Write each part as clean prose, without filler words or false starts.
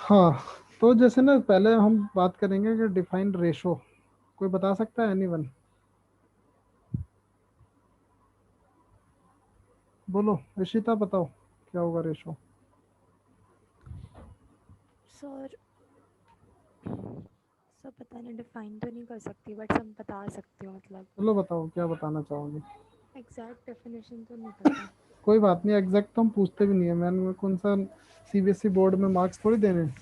हाँ, तो जैसे ना पहले हम बात करेंगे कि डिफाइंड रेशो। कोई बता सकता है? एनीवन? बोलो ऋषिता, बताओ क्या होगा रेशो। सर सर पता नहीं, डिफाइन तो नहीं कर सकती बट सब बता सकती हूँ मतलब। चलो बताओ क्या बताना चाहोगे। एग्जैक्ट डेफिनेशन तो नहीं पता। कोई बात नहीं, एग्जैक्ट तो हम पूछते भी नहीं है। मैंने कौन सा सीबीएसई बोर्ड में मार्क्स थोड़ी देने हैं।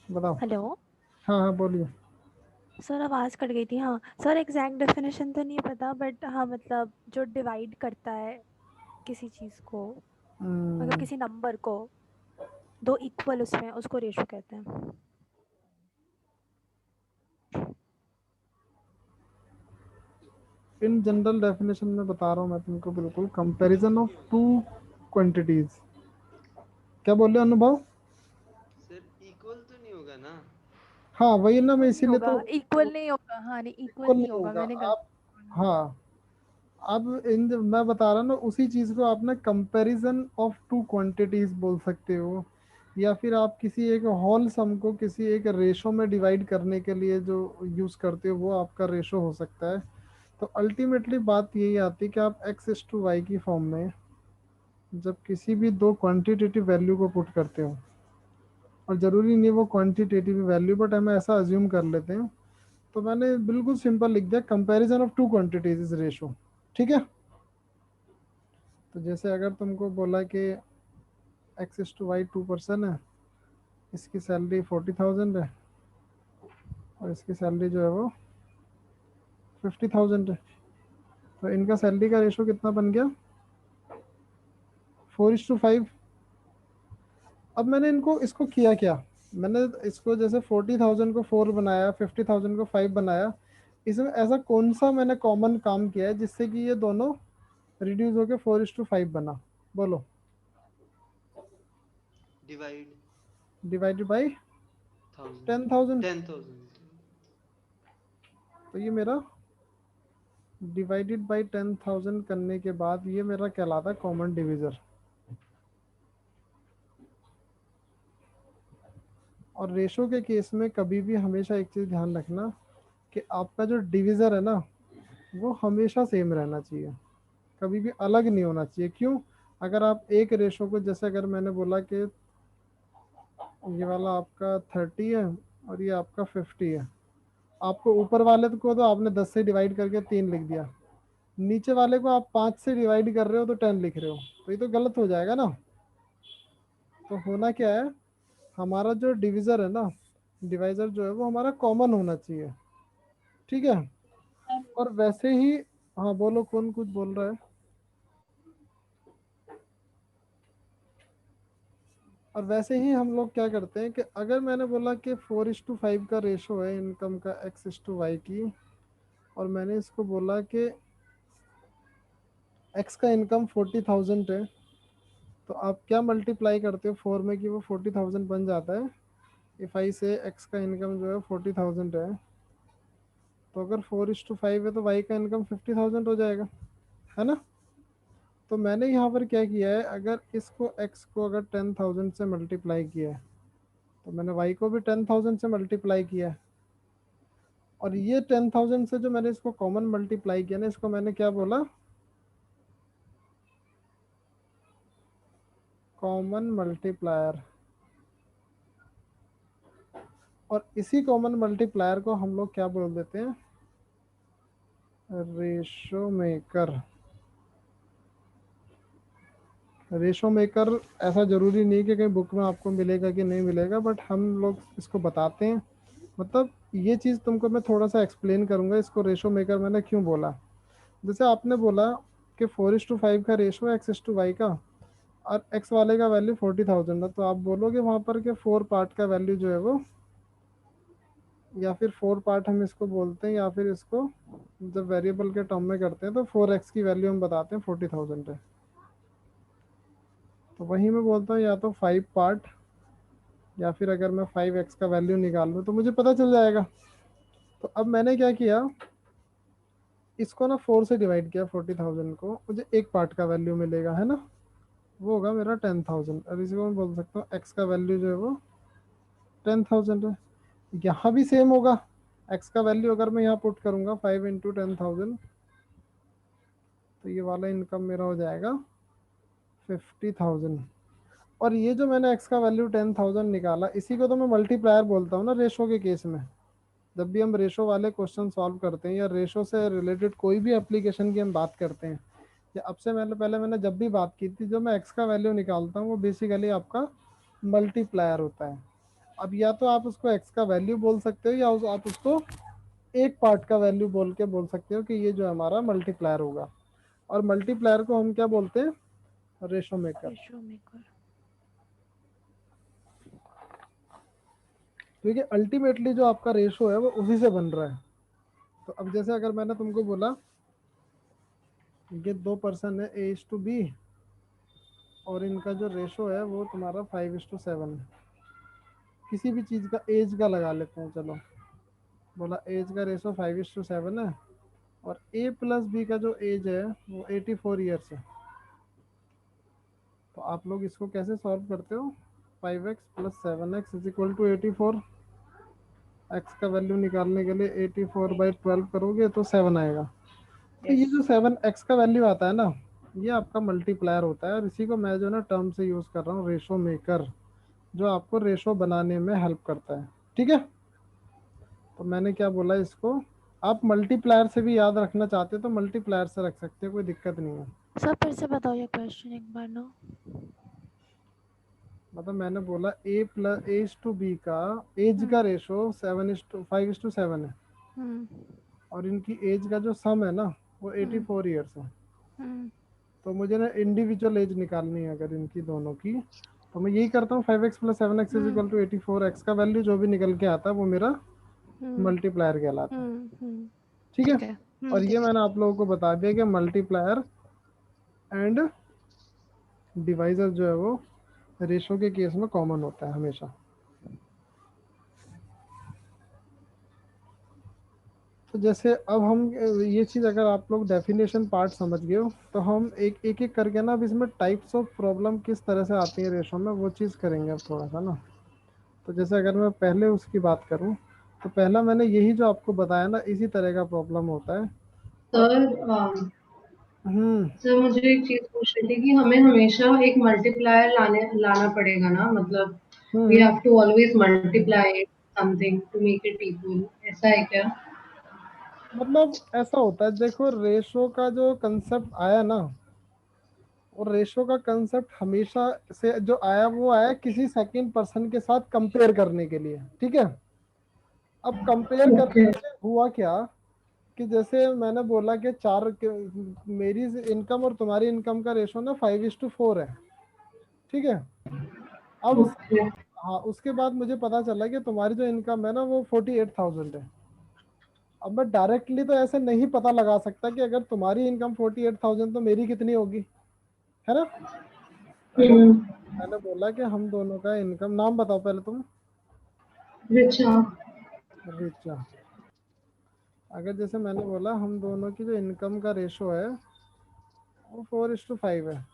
बताओ। हेलो। हाँ हाँ बोलिए। सर आवाज़ कट गई थी। हाँ सर, एग्जैक्ट डेफिनेशन तो नहीं पता बट हाँ मतलब जो डिवाइड करता है किसी चीज़ को, मतलब हम्म, किसी नंबर को, दो इक्वल उसमें, उसको रेशो कहते हैं। इन जनरल डेफिनेशन में बता रहा हूँ मैं तुमको, बिल्कुल कंपैरिजन ऑफ टू क्वांटिटीज। क्या बोल रहे हो अनुभव? सर इक्वल तो नहीं होगा ना? हाँ वही ना, मैं इक्वल नहीं इसीलिए होगा, तो इक्वल नहीं होगा। हाँ नहीं, इक्वल इक्वल नहीं नहीं होगा, होगा मैंने आप। गलती। हाँ, अब मैं बता रहा हूँ ना, उसी चीज को आप ना कंपैरिजन ऑफ टू क्वांटिटीज बोल सकते हो, या फिर आप किसी एक होल सम को किसी एक रेशो में डिवाइड करने के लिए जो यूज करते हो वो आपका रेशो हो सकता है। तो अल्टीमेटली बात यही आती है कि आप एक्स इस टू वाई की फॉर्म में जब किसी भी दो क्वांटिटेटिव वैल्यू को पुट करते हो, और जरूरी नहीं वो क्वांटिटेटिव वैल्यू, बट हमें ऐसा अज्यूम कर लेते हैं, तो मैंने बिल्कुल सिंपल लिख दिया comparison of two quantities is ratio. ठीक है। तो जैसे अगर तुमको बोला कि एक्स इस टू वाई 2% है, इसकी सैलरी 40,000 है, और इसकी सैलरी जो है वो 50,000 है, तो इनका सैलरी का रेशो कितना बन गया? 4:5। अब मैंने इनको इसको किया क्या, मैंने इसको जैसे 40,000 को 4 बनाया, 50,000 को 5 बनाया। इसमें ऐसा कौन सा मैंने कॉमन काम किया है जिससे कि ये दोनों रिड्यूस होके 4:5 बना? बोलो। Divide divided by 1000। 10,000। 10,000। तो ये मेरा डिवाइडेड बाई 10,000 करने के बाद ये मेरा कहलाता है कॉमन डिविजर। और रेशो के केस में कभी भी हमेशा एक चीज़ ध्यान रखना कि आपका जो डिविजर है ना, वो हमेशा सेम रहना चाहिए, कभी भी अलग नहीं होना चाहिए। क्यों? अगर आप एक रेशो को, जैसे अगर मैंने बोला कि ये वाला आपका 30 है और ये आपका 50 है, आपको ऊपर वाले को तो आपने 10 से डिवाइड करके 3 लिख दिया, नीचे वाले को आप 5 से डिवाइड कर रहे हो तो 10 लिख रहे हो, तो ये तो गलत हो जाएगा ना। तो होना क्या है, हमारा जो डिविजर है ना, डिवाइजर जो है वो हमारा कॉमन होना चाहिए। ठीक है। और वैसे ही, हाँ बोलो, कौन कुछ बोल रहा है? और वैसे ही हम लोग क्या करते हैं कि अगर मैंने बोला कि 4:5 का रेशो है इनकम का एक्स इस टू वाई की, और मैंने इसको बोला कि एक्स का इनकम 40,000 है, तो आप क्या मल्टीप्लाई करते हो 4 में कि वो 40,000 बन जाता है। इफ आई से एक्स का इनकम जो है 40,000 है, तो अगर 4:5 है तो वाई का इनकम 50,000 हो जाएगा, है ना। तो मैंने यहाँ पर क्या किया है, अगर इसको एक्स को अगर 10,000 से मल्टीप्लाई किया है, तो मैंने वाई को भी 10,000 से मल्टीप्लाई किया है। और ये 10,000 से जो मैंने इसको कॉमन मल्टीप्लाई किया ना, इसको मैंने क्या बोला? Common multiplier. और इसी कॉमन मल्टीप्लायर को हम लोग क्या बोल देते हैं? Ratio maker. रेशो मेकर ऐसा जरूरी नहीं कि कहीं बुक में आपको मिलेगा कि नहीं मिलेगा, बट हम लोग इसको बताते हैं। मतलब ये चीज़ तुमको मैं थोड़ा सा एक्सप्लेन करूंगा, इसको रेशो मेकर मैंने क्यों बोला। जैसे आपने बोला कि 4:5 का रेशो है एक्स इस टू वाई का, और एक्स वाले का वैल्यू 40,000 है, तो आप बोलोगे वहां पर कि 4 पार्ट का वैल्यू जो है वो, या फिर 4 पार्ट हम इसको बोलते हैं, या फिर इसको जब वेरिएबल के टर्म में करते हैं तो 4x की वैल्यू हम बताते हैं 40,000 है। तो वही मैं बोलता हूँ, या तो 5 पार्ट, या फिर अगर मैं 5x का वैल्यू निकाल लूँ तो मुझे पता चल जाएगा। तो अब मैंने क्या किया, इसको ना 4 से डिवाइड किया 40,000 को, मुझे एक पार्ट का वैल्यू मिलेगा, है ना। वो होगा मेरा 10,000, और इसी को मैं बोल सकता हूँ एक्स का वैल्यू जो है वो 10,000 है। यहाँ भी सेम होगा, एक्स का वैल्यू अगर मैं यहाँ पुट करूंगा 5 × 10,000, तो ये वाला इनकम मेरा हो जाएगा 50,000। और ये जो मैंने एक्स का वैल्यू 10,000 निकाला, इसी को तो मैं मल्टीप्लायर बोलता हूँ ना रेशो के केस में। जब भी हम रेशो वाले क्वेश्चन सॉल्व करते हैं या रेशो से रिलेटेड कोई भी एप्लीकेशन की हम बात करते हैं, या अब से पहले मैंने जब भी बात की थी, जो मैं एक्स का वैल्यू निकालता हूँ वो बेसिकली आपका मल्टीप्लायर होता है। अब या तो आप उसको एक्स का वैल्यू बोल सकते हो, या आप उसको एक पार्ट का वैल्यू बोल के बोल सकते हो कि ये जो हमारा मल्टीप्लायर होगा। और मल्टीप्लायर को हम क्या बोलते हैं? Ratio maker. Ratio maker. क्योंकि अल्टीमेटली जो आपका रेशो है वो उसी से बन रहा है। तो अब जैसे अगर मैंने तुमको बोला ये 2 पर्सन है A:B, और इनका जो रेशो है वो तुम्हारा 5:7 है। किसी भी चीज़ का एज का लगा लेते हैं, चलो बोला एज का रेशो 5:7 है, और A+B का जो एज है वो 84 ईयर्स है। तो आप लोग इसको कैसे सॉल्व करते हो? 5x + 7x = 84। एक्स का वैल्यू निकालने के लिए 84/12 करोगे तो 7 आएगा। तो ये यस। जो 7x का वैल्यू आता है ना, ये आपका मल्टीप्लायर होता है। और इसी को मैं जो ना टर्म से यूज कर रहा हूँ, रेशो मेकर, जो आपको रेशो बनाने में हेल्प करता है। ठीक है, तो मैंने क्या बोला इसको, आप मल्टीप्लायर से भी याद रखना चाहते हो तो मल्टीप्लायर से रख सकते हो, कोई दिक्कत नहीं है। सर फिर से बताओ ये क्वेश्चन एक बार ना। मतलब मैंने बोला A+A:B का एज का हम्म। रेशो 5:7 है, हम्म। और इनकी एज का जो सम है ना वो हम्म। 84 ईयर्स है। हम्म। तो मुझे ना इंडिविजुअल एज निकालनी है अगर इनकी दोनों की, तो मैं यही करता हूँ 5x + 7x हम्म। = 84। एक्स का वैल्यू जो भी निकल के आता है वो मेरा हम्म। मल्टीप्लायर कहलाता है। हम्म। ठीक है, ठीक है। और ये ठीक है। मैंने आप लोगों को बता दिया कि मल्टीप्लायर एंड डिवाइजर जो है वो रेशो के केस में कॉमन होता है हमेशा। तो जैसे अब हम ये चीज़ अगर आप लोग डेफिनेशन पार्ट समझ गए हो, तो हम एक एक एक करके ना अब इसमें टाइप्स ऑफ प्रॉब्लम किस तरह से आती है रेशो में, वो चीज़ करेंगे अब थोड़ा सा ना। तो जैसे अगर मैं पहले उसकी बात करूं, तो पहला मैंने यही जो आपको बताया ना, इसी तरह का प्रॉब्लम होता है। और सर हम्म सर मुझे एक चीज पूछनी थी कि हमें हमेशा एक मल्टीप्लायर लाना पड़ेगा ना, मतलब we hmm have to always multiply something to make it equal, ऐसा है क्या? मतलब ऐसा होता है, देखो रेशो का जो कंसेप्ट आया ना, और रेशो का कंसेप्ट हमेशा से जो आया वो आया किसी सेकंड पर्सन के साथ कंपेयर करने के लिए। ठीक है, अब कंपेयर ओके। करने से हुआ क्या, कि जैसे मैंने बोला कि मेरी इनकम और तुम्हारी इनकम का रेशो ना 5:4 है। ठीक है, अब ओके। हाँ उसके बाद मुझे पता चला कि तुम्हारी जो इनकम है ना वो 48,000 है। अब मैं डायरेक्टली तो ऐसे नहीं पता लगा सकता कि अगर तुम्हारी इनकम 48,000 तो मेरी कितनी होगी, है ना। तो हम्म। मैंने बोला कि हम दोनों का इनकम, नाम बताओ पहले तुम। रिचा। रिचा। अगर जैसे मैंने बोला हम दोनों की जो इनकम का रेशो है वो 4:5 है।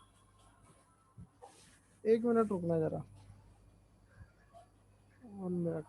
1 मिनट रुकना जरा, 1 मिनट।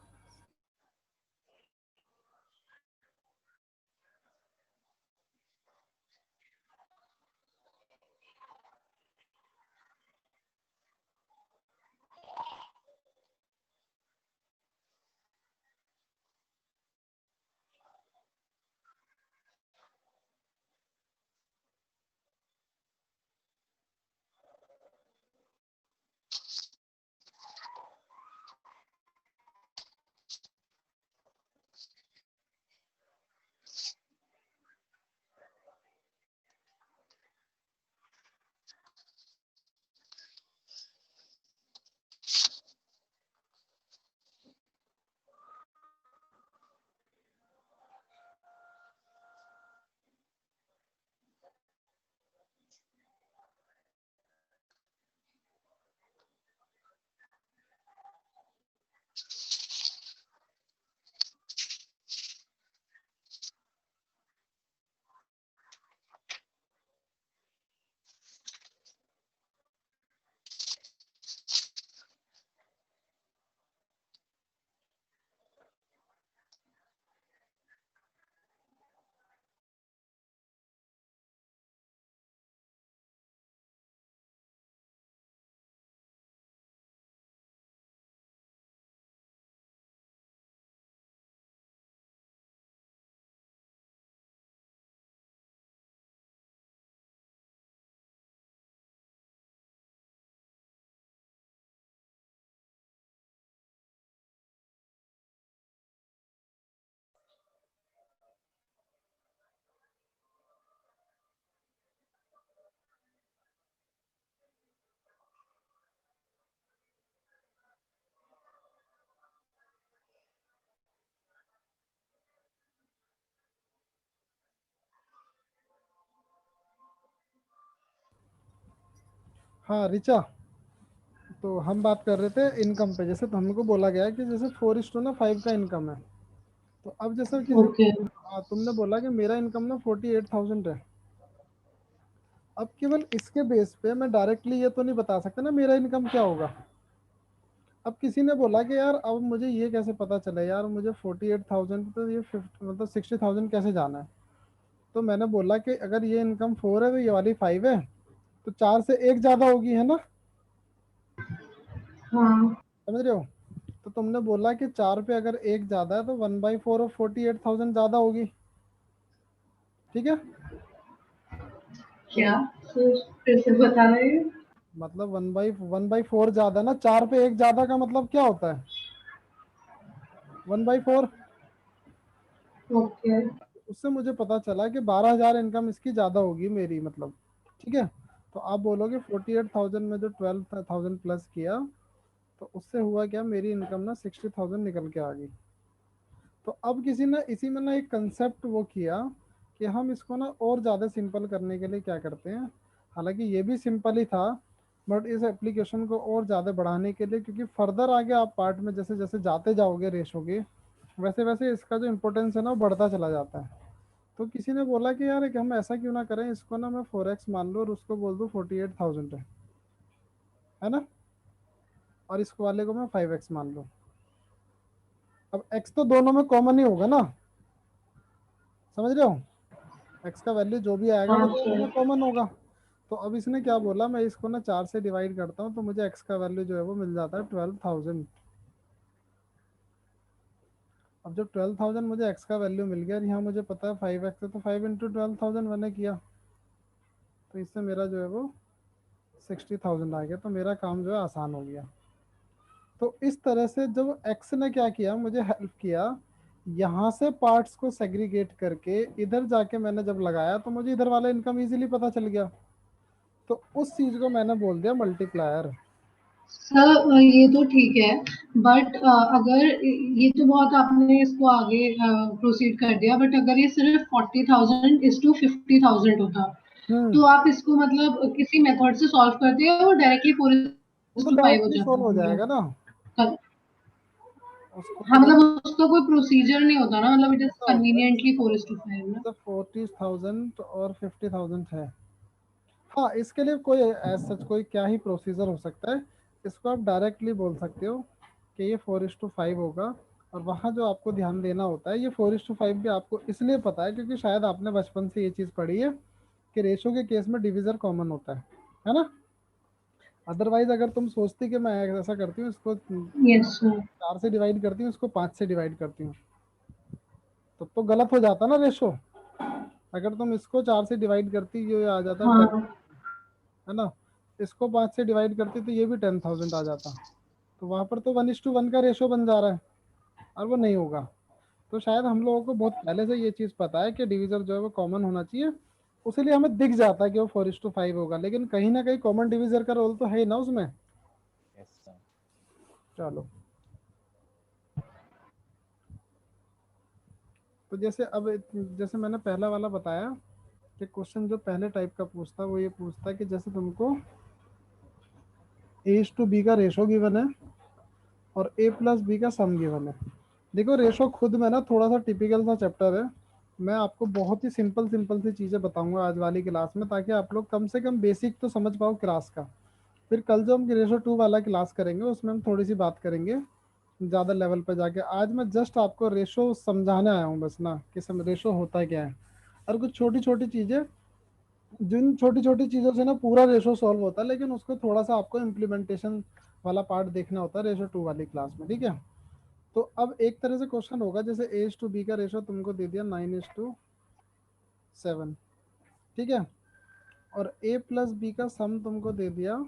हाँ रिचा, तो हम बात कर रहे थे इनकम पे। जैसे तो हमको बोला गया है कि जैसे 4:5 का इनकम है, तो अब जैसे किसी, ओके। हाँ तुमने बोला कि मेरा इनकम ना 48,000 है। अब केवल इसके बेस पे मैं डायरेक्टली ये तो नहीं बता सकता ना मेरा इनकम क्या होगा। अब किसी ने बोला कि यार अब मुझे ये कैसे पता चले यार, मुझे 48,000 तो ये 50 मतलब 60,000 कैसे जाना है। तो मैंने बोला कि अगर ये इनकम 4 है तो ये वाली 5 है, तो 4 से एक ज़्यादा होगी, है ना। हाँ। समझ रहे हो। तो तुमने बोला कि 4 पे अगर एक ज़्यादा है तो 1/4 ऑफ 48,000 ज़्यादा होगी, ठीक है। क्या? तो फिर से बता रहे हैं? मतलब 1/4 ज़्यादा ना, 4 पे एक ज़्यादा का मतलब क्या होता है, 1/4। ओके। उससे मुझे पता चला कि 12,000 इनकम इसकी ज़्यादा होगी मेरी, मतलब ठीक है। तो आप बोलोगे 48,000 में जो 12,000 प्लस किया, तो उससे हुआ क्या, मेरी इनकम ना 60,000 निकल के आ गई। तो अब किसी ने इसी में ना एक कंसेप्ट वो किया कि हम इसको ना और ज़्यादा सिंपल करने के लिए क्या करते हैं। हालांकि ये भी सिंपल ही था, बट इस एप्लीकेशन को और ज़्यादा बढ़ाने के लिए, क्योंकि फर्दर आगे आप पार्ट में जैसे जैसे जाते जाओगे रेशो के, वैसे वैसे इसका जो इम्पोर्टेंस है ना वो बढ़ता चला जाता है। तो किसी ने बोला कि यार एक हम ऐसा क्यों ना करें, इसको ना मैं 4x मान लूँ और उसको बोल दूँ 48,000 है ना, और इसको वाले को मैं 5x मान लूँ। अब x तो दोनों में कॉमन ही होगा ना, समझ रहे हो। x का वैल्यू जो भी आएगा वो हाँ दोनों सर। में कॉमन होगा। तो अब इसने क्या बोला, मैं इसको ना 4 से डिवाइड करता हूँ तो मुझे x का वैल्यू जो है वो मिल जाता है 12,000। अब जब 12,000 मुझे x का वैल्यू मिल गया और यहाँ मुझे पता है 5x है, तो 5 × 12,000 मैंने किया, तो इससे मेरा जो है वो 60,000 आ गया। तो मेरा काम जो है आसान हो गया। तो इस तरह से जब एक्स ने क्या किया, मुझे हेल्प किया, यहाँ से पार्ट्स को सेग्रीगेट करके इधर जाके मैंने जब लगाया तो मुझे इधर वाला इनकम इजीली पता चल गया। तो उस चीज को मैंने बोल दिया मल्टीप्लायर। सर ये तो ठीक है, बट अगर ये तो बहुत आपने इसको आगे प्रोसीड कर दिया, बट अगर ये सिर्फ 40,000 इज टू 50,000 होता, हम्म। तो आप इसको मतलब किसी मेथड से सॉल्व करते हैं और डायरेक्टली फोर वो इज तो टू फाइव हो डायरेक्टली जाता सोल्व हो जाएगा ना, मतलब। उसको हाँ तो बस मतलब उसका कोई प्रोसीजर नहीं होता ना, मतलब इट इज ऐसा होता है कन्वीनियंटली 4:5 ना। जैसे 40,000 और 50,000 है। हाँ इसके लिए कोई एज सच कोई क्या ही प्रोसीजर हो सकता है। इसको आप डायरेक्टली बोल सकते हो कि ये 4:5 होगा। और वहाँ जो आपको ध्यान देना होता है, ये 4:5 भी आपको इसलिए पता है क्योंकि शायद आपने बचपन से ये चीज़ पढ़ी है कि रेशो के केस में डिविजर कॉमन होता है ना। अदरवाइज अगर तुम सोचती कि मैं ऐसा करती हूँ, इसको यस सर। 4 से डिवाइड करती हूँ, इसको 5 से डिवाइड करती हूँ, तब तो गलत हो जाता ना रेशो। अगर तुम इसको 4 से डिवाइड करती, ये आ जाता 10, हाँ। है ना। इसको 5 से डिवाइड करती तो ये भी 10,000 आ जाता। तो वहां पर तो 1:1 का रेशो बन जा रहा है, और वो नहीं होगा। तो शायद हम लोगों को बहुत पहले से ये चीज़ पता है कि डिविजर जो है वो कॉमन होना चाहिए, उसीलिए हमें दिख जाता है कि वो 4:5 होगा, लेकिन कहीं ना कहीं कॉमन डिविजर का रोल तो है ही ना उसमें। Yes sir. चलो, तो जैसे अब जैसे मैंने पहला वाला बताया कि क्वेश्चन जो पहले टाइप का पूछता है वो ये पूछता है कि जैसे तुमको A:B का रेशो गिवन है और A+B का सम गिवन है। देखो रेशो खुद में ना थोड़ा सा टिपिकल सा चैप्टर है। मैं आपको बहुत ही सिंपल सिंपल सी चीज़ें बताऊंगा आज वाली क्लास में, ताकि आप लोग कम से कम बेसिक तो समझ पाओ क्लास का। फिर कल जो हम रेशो 2 वाला क्लास करेंगे उसमें हम थोड़ी सी बात करेंगे ज़्यादा लेवल पर जाके। आज मैं जस्ट आपको रेशो समझाने आया हूँ बस ना, कि रेशो होता क्या है। और कुछ छोटी छोटी चीज़ें, जिन छोटी छोटी चीज़ों से ना पूरा रेशो सॉल्व होता है, लेकिन उसको थोड़ा सा आपको इम्प्लीमेंटेशन वाला पार्ट देखना होता है रेशो 2 वाली क्लास में, ठीक है। तो अब एक तरह से क्वेश्चन होगा, जैसे A:B का रेशो तुमको दे दिया 9:7, ठीक है। और A+B का सम तुमको दे दिया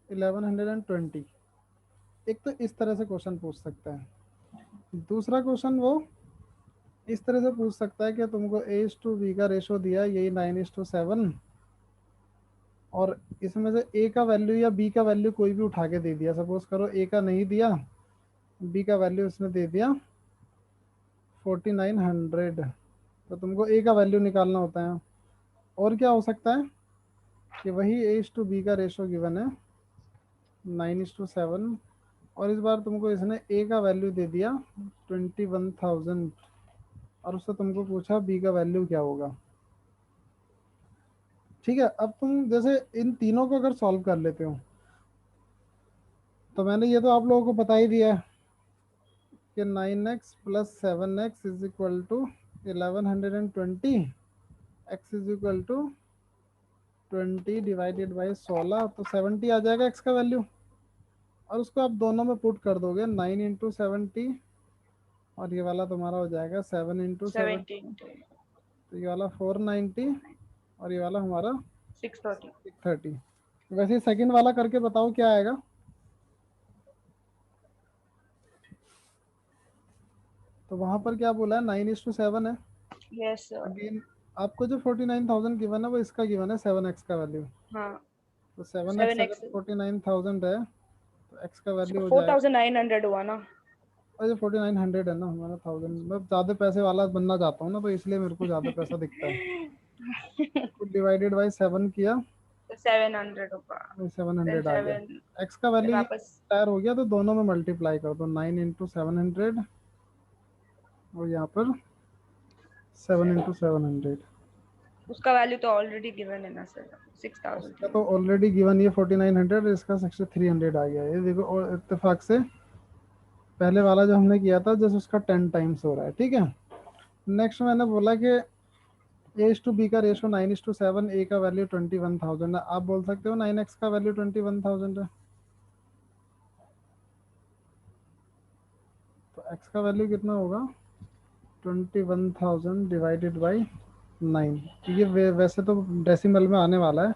1120। एक तो इस तरह से क्वेश्चन पूछ सकता है। दूसरा क्वेश्चन वो इस तरह से पूछ सकता है कि तुमको A:B का रेशो दिया यही 9:7, और इसमें से A का वैल्यू या B का वैल्यू कोई भी उठा के दे दिया। सपोज करो A का नहीं दिया, B का वैल्यू इसने दे दिया 4900, तो तुमको A का वैल्यू निकालना होता है। और क्या हो सकता है, कि वही A/B का रेशो गिवन है 9:7, और इस बार तुमको इसने A का वैल्यू दे दिया 21,000, और उससे तुमको पूछा B का वैल्यू क्या होगा। ठीक है, अब तुम जैसे इन तीनों को अगर सॉल्व कर लेते हो, तो मैंने ये तो आप लोगों को बता ही दिया है कि 9x + 7x is equal to 1120, x is equal to 20 divided by 16, तो 70 आ जाएगा x का वैल्यू। और उसको आप दोनों में पुट कर दोगे, 9 इंटू 70, और ये वाला तुम्हारा हो जाएगा 7 इंटू 7, 17 तो ये वाला 490, और ये वाला हमारा 630 630। वैसे सेकंड वाला करके बताओ क्या आएगा। तो वहां पर क्या बोला है, 9:7 है। Yes sir. अगेन आपको जो 49,000 गिवन है वो इसका गिवन है 7x का वैल्यू। हाँ तो 7x 7x अगर 49,000 है तो x का वैल्यू हो जाएगा, 4900 हुआ ना। और ये 4900 है ना हमारा 1000। मैं ज़्यादा पैसे वाला बनना चाहता हूँ ना, तो इसलिए मेरे को ज़्यादा पैसा दिखता है। इसको डिवाइडेड बाई 7 किया तो 700 होगा। तो देन 700 आ गया। 7 x का वैल्यू वापस तैयार हो गया, तो दोनों में मल्टीप्लाई कर दो, 9 इंटू 700, और यहाँ पर 7 इंटू 700। उसका वैल्यू तो ऑलरेडी गिवन है ना सर, 6000। इसका तो ऑलरेडी गिवन ये 4900, इसका 6300 आ गया। ये देखो, और इत्तेफाक से पहले वाला जो हमने किया था जैसे उसका 10 टाइम्स हो रहा है। ठीक है, नेक्स्ट मैंने बोला कि A/B का रेशो 9:7, A का वैल्यू 21,000 है। आप बोल सकते हो 9x का वैल्यू 21,000 है, तो x का वैल्यू कितना होगा 21,000 डिवाइडेड बाई 9। ये वैसे तो डेसिमल में आने वाला है,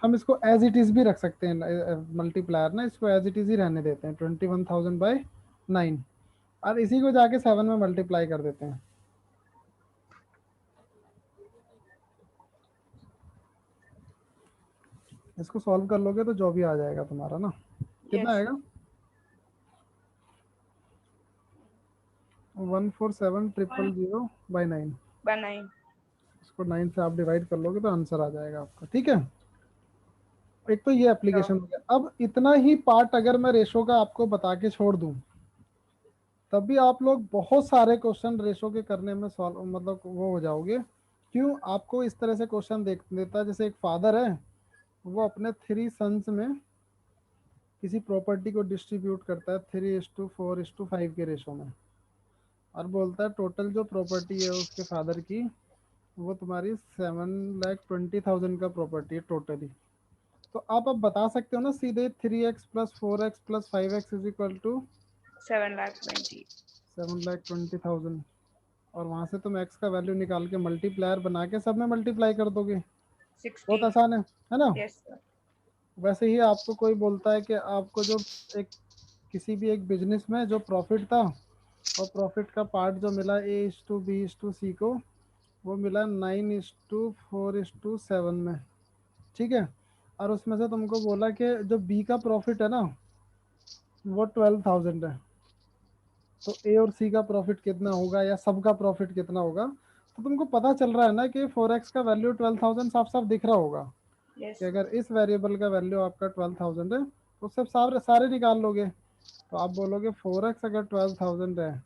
हम इसको एज इट इज़ भी रख सकते हैं मल्टीप्लायर ना, इसको एज इट इज़ ही रहने देते हैं 21,000 बाई 9, और इसी को जाके 7 में मल्टीप्लाई कर देते हैं। इसको सॉल्व कर लोगे तो जो भी आ जाएगा तुम्हारा ना, कितना यस आएगा 147,000 बाई 9। बनाई। इसको 9 से आप डिवाइड कर लोगे तो आंसर आ जाएगा आपका। ठीक है, एक तो ये एप्लीकेशन हो गया। अब इतना ही पार्ट अगर मैं रेशो का आपको बता के छोड़ दूं, तब भी आप लोग बहुत सारे क्वेश्चन रेशो के करने में सॉल्व मतलब वो हो जाओगे। क्यों, आपको इस तरह से क्वेश्चन देता है, जैसे एक फादर है, वो अपने 3 सन्स में किसी प्रॉपर्टी को डिस्ट्रीब्यूट करता है 3:4:5 के रेशो में, और बोलता है टोटल जो प्रॉपर्टी है उसके फादर की, वो तुम्हारी 7,20,000 का प्रॉपर्टी है टोटली। तो आप अब बता सकते हो ना सीधे 3x + 4x + 5x is equal to 720,000। 7,20,000, और वहां से तुम x का वैल्यू निकाल के मल्टीप्लायर बना के सब में मल्टीप्लाई कर दोगे। 60। बहुत आसान है ना। Yes sir. वैसे ही आपको कोई बोलता है कि आपको जो एक किसी भी एक बिजनेस में जो प्रॉफिट था, और प्रॉफिट का पार्ट जो मिला A/B/C को, वो मिला 9:4:7 में। ठीक है, और उसमें से तुमको बोला कि जो B का प्रॉफिट है ना वो 12,000 है, तो A और C का प्रॉफिट कितना होगा या सबका प्रॉफिट कितना होगा। तो तुमको पता चल रहा है ना कि 4x का वैल्यू 12,000 साफ साफ दिख रहा होगा, यस कि अगर इस वेरिएबल का वैल्यू आपका 12,000 है तो सब सारे सारे निकाल लोगे। तो आप बोलोगे 4x अगर 12,000 है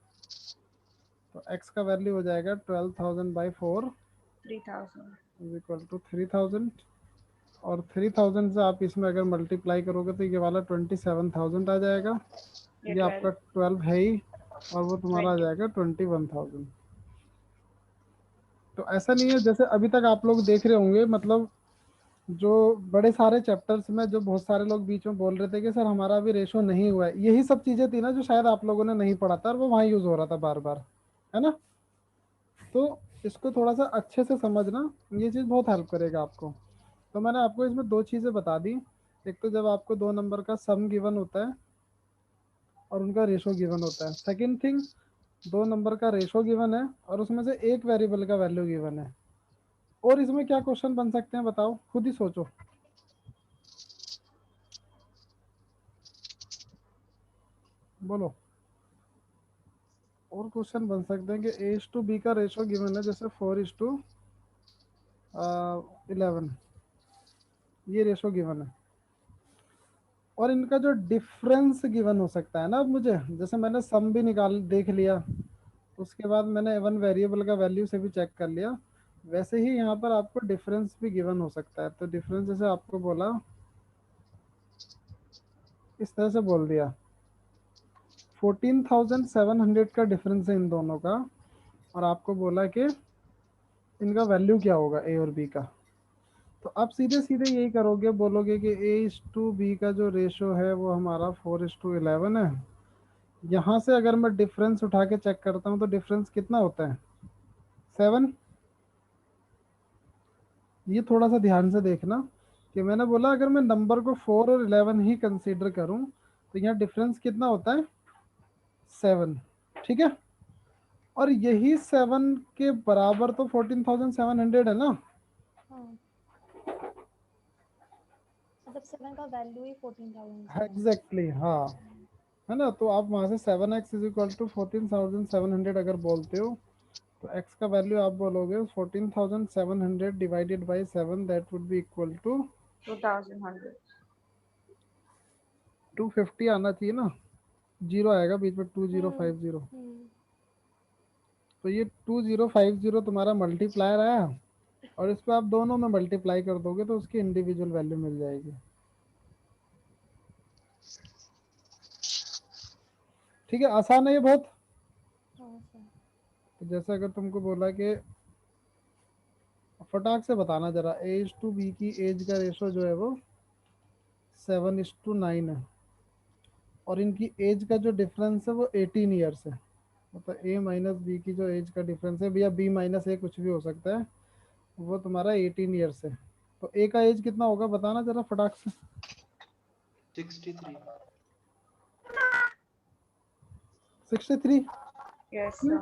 तो x का वैल्यू हो जाएगा 12,000 बाई 4 3000। इज इक्वल टू 3,000, और 3,000 से आप इसमें अगर मल्टीप्लाई करोगे तो ये वाला 27,000 आ जाएगा। ये ये आपका 12 12 है ही, और वो तुम्हारा आ 20। जाएगा 21,000। तो ऐसा नहीं है, जैसे अभी तक आप लोग देख रहे होंगे, मतलब जो बड़े सारे चैप्टर्स में जो बहुत सारे लोग बीच में बोल रहे थे कि सर हमारा अभी रेशो नहीं हुआ है, यही सब चीज़ें थी ना जो शायद आप लोगों ने नहीं पढ़ा था, और वो वहाँ यूज़ हो रहा था बार बार, है ना। तो इसको थोड़ा सा अच्छे से समझना, ये चीज़ बहुत हेल्प करेगा आपको। तो मैंने आपको इसमें 2 चीज़ें बता दी। एक तो जब आपको 2 नंबर का सम गिवन होता है और उनका रेशो गिवन होता है। सेकेंड थिंग, 2 नंबर का रेशो गिवन है और उसमें से एक वेरिएबल का वैल्यू गिवन है। और इसमें क्या क्वेश्चन बन सकते हैं बताओ, खुद ही सोचो। बोलो। और क्वेश्चन बन सकते हैं कि A/B का रेशो गिवन है जैसे 4:11, ये रेशो गिवन है, और इनका जो डिफरेंस गिवन हो सकता है ना, अब मुझे जैसे मैंने सम भी निकाल देख लिया, उसके बाद मैंने वन वेरिएबल का वैल्यू से भी चेक कर लिया, वैसे ही यहाँ पर आपको डिफरेंस भी गिवन हो सकता है। तो डिफरेंस जैसे आपको बोला, इस तरह से बोल दिया 14,700 का डिफरेंस है इन दोनों का, और आपको बोला कि इनका वैल्यू क्या होगा ए और बी का। तो आप सीधे सीधे यही करोगे, बोलोगे कि ए इज टू बी का जो रेशो है वो हमारा 4:11 है। यहाँ से अगर मैं डिफरेंस उठा के चेक करता हूँ तो डिफरेंस कितना होता है, 7। ये थोड़ा सा ध्यान से देखना कि मैंने बोला अगर मैं नंबर को 4 और 11 ही कंसीडर करूँ तो यहाँ डिफरेंस कितना होता है, 7। ठीक है, और यही 7 के बराबर तो 14,700 है ना। हाँ, मतलब 7 का वैल्यू ही 14,000 एग्जैक्टली हाँ, है ना। तो आप वहाँ से 7x इज इक्वल टू 14,700 अगर बोलते हो, तो x का वैल्यू आप बोलोगे 14,700 divided by 7, that would be equal to 2100। 250 आना चाहिए ना, जीरो आएगा बीच में, 2050। तो ये 2050 तुम्हारा मल्टीप्लायर आया, और इसको आप दोनों में मल्टीप्लाई कर दोगे तो उसकी इंडिविजुअल वैल्यू मिल जाएगी। ठीक है, आसान है ये बहुत। हाँ सर। तो जैसे अगर तुमको बोला कि फटाक से बताना जरा, एज टू बी की एज का रेशो जो है वो 7:9 है, और इनकी एज का जो डिफरेंस है वो 18 ईयर्स है। मतलब ए माइनस बी की जो एज का डिफरेंस है, भैया बी माइनस ए कुछ भी हो सकता है, वो तुम्हारा 18 ईयर्स है। तो ए का एज कितना होगा बताना जरा फटाक से। 63। 63। Yes sir.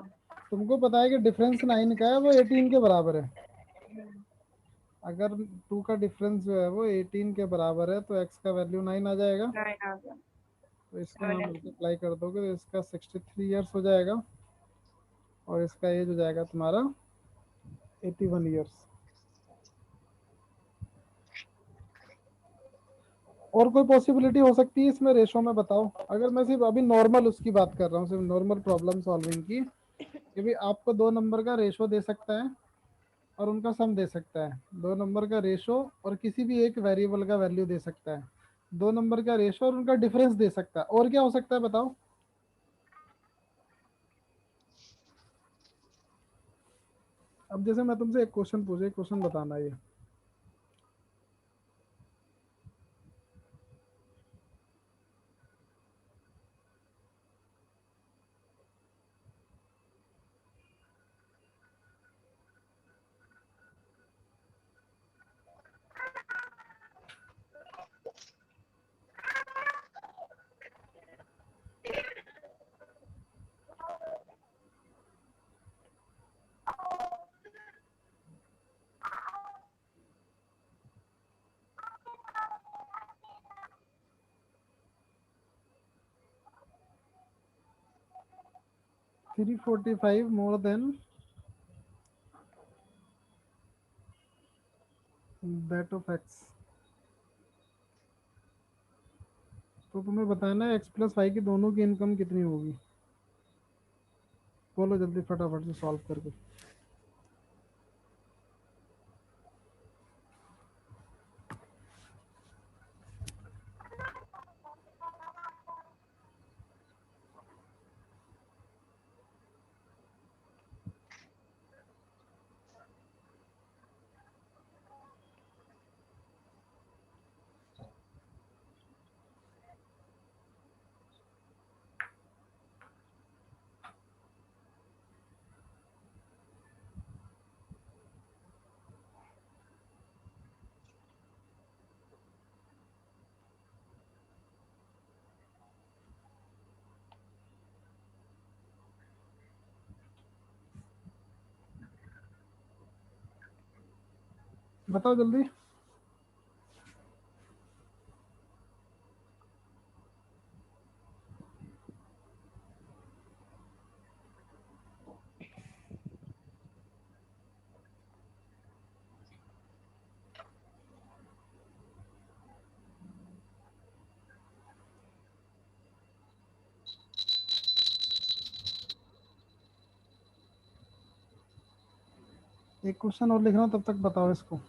तुमको पता है कि डिफरेंस 9 का है, वो 18 के बराबर है। अगर 2 का डिफरेंस जो है वो 18 के बराबर है तो एक्स का वैल्यू 9 आ जाएगा। 9 आ गया। तो इसको यहाँ 7 मल्टीप्लाई कर दोगे तो इसका 63 ईयर्स हो जाएगा, और इसका एज हो जाएगा तुम्हारा 81 ईयर्स। और कोई पॉसिबिलिटी हो सकती है इसमें रेशो में, बताओ। अगर मैं सिर्फ अभी नॉर्मल उसकी बात कर रहा हूँ, सिर्फ नॉर्मल प्रॉब्लम सॉल्विंग की, कि भाई आपको दो नंबर का रेशो दे सकता है और उनका सम दे सकता है, दो नंबर का रेशो और किसी भी एक वेरिएबल का वैल्यू दे सकता है, दो नंबर का रेशो और उनका डिफरेंस दे सकता है, और क्या हो सकता है बताओ। अब जैसे मैं तुमसे एक क्वेश्चन पूछे, क्वेश्चन बताना ये, three 45 more than that of x. तो तुम्हें बताना है x+y की दोनों की इनकम कितनी होगी। बोलो जल्दी फटाफट से सॉल्व करके। बताओ जल्दी। एक क्वेश्चन और लिख रहा हूँ, तब तक बताओ इसको।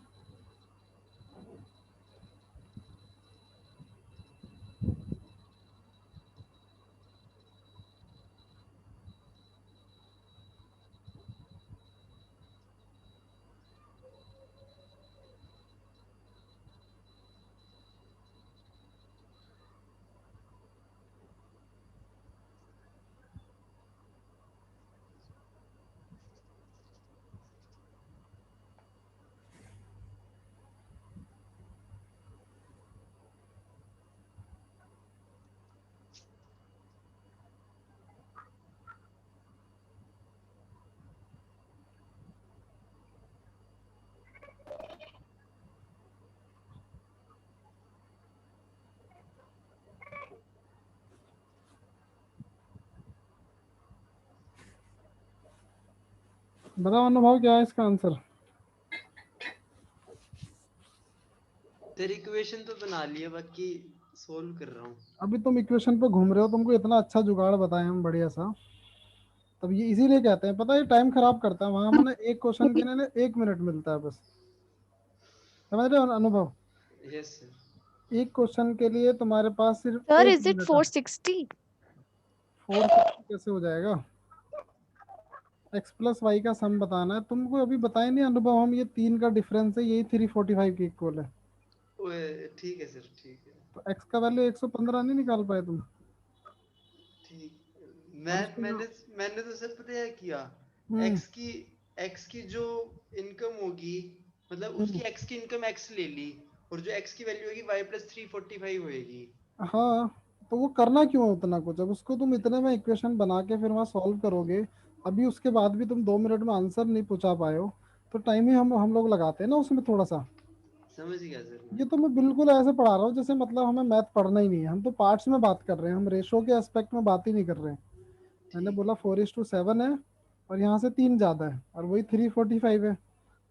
बताओ अनुभव, क्या है इसका आंसर? सर इक्वेशन तो बना लिया, बाकी सोल्व कर रहा हूँ। अभी तुम इक्वेशन पे घूम रहे हो, तुमको इतना अच्छा जुगाड़ बताए हम बढ़िया सा। तब ये इसीलिए कहते हैं, पता है, टाइम खराब करता है वहां। मैंने एक क्वेश्चन के लिए 1 मिनट मिलता है बस, समझ रहे हो अनुभव? Yes sir. एक क्वेश्चन के लिए तुम्हारे पास सिर्फ सर एक इज इट मिनट है। 460? 460 कैसे हो जाएगा? एक्स प्लस वाई का सम बताना है तुमको, अभी बताए नहीं अनुभव हम, ये 3 का डिफरेंस है, यही 345 के इक्वल है। ओए ठीक है सर, ठीक है। तो एक्स का वैल्यू 115 नहीं निकाल पाए तुम? ठीक। और मैं उसको मैंने मैंने तो सर पता है किया। हम्म एक्स की एक्स की जो इनकम होगी, मतलब हम्म, उसकी एक्स की इनकम एक्स ले ली, और जो एक्स की वैल्यू होगी वाई प्लस 345 होएगी। हाँ। तो वो करना क्यों है उतना कुछ? अब उसको तुम इतने में इक्वेशन बना के फिर वहाँ सॉल्व करोगे, अभी उसके बाद भी तुम 2 मिनट में आंसर नहीं पहुंचा पाए हो, तो टाइम ही हम लोग लगाते हैं ना उसमें थोड़ा सा। समझ गया सर मैं। ये तो मैं बिल्कुल ऐसे पढ़ा रहा हूँ जैसे मतलब हमें मैथ पढ़ना ही नहीं है, हम तो पार्ट्स में बात कर रहे हैं, हम रेशो के एस्पेक्ट में बात ही नहीं कर रहे हैं। मैंने ठीक बोला है। 4:7 है, और यहाँ से 3 ज़्यादा है, और वही 345 है,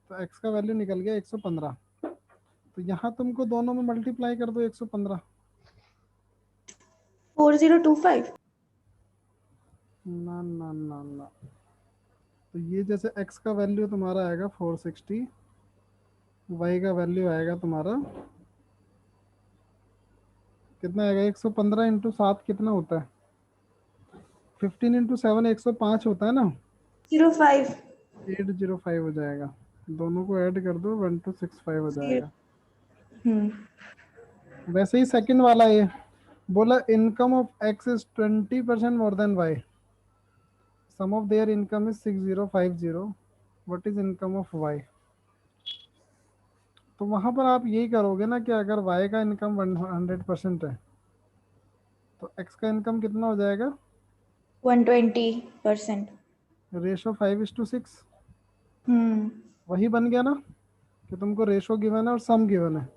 तो एक्स का वैल्यू निकल गया 115। तो यहाँ तुमको दोनों में मल्टीप्लाई कर दो 115। 4025? ना ना ना ना, तो ये जैसे x का वैल्यू तुम्हारा आएगा 460, y का वैल्यू आएगा तुम्हारा कितना आएगा? 115 इंटू 7 कितना होता है? 15 इंटू 7 105 होता है ना? 05? 805 हो जाएगा। दोनों को ऐड कर दो, 1265 हो जाएगा। वैसे ही सेकंड वाला ये बोला, income of x is 20% more than y, sum of their income is 6050, what is income of y? तो वहां पर आप यही करोगे ना कि अगर वाई का इनकम 100% है, तो एक्स का इनकम कितना हो जाएगा? 120%? रेशो 5:6। हम्म। वही बन गया ना कि तुमको रेशो गिवन है और सम गिवन है।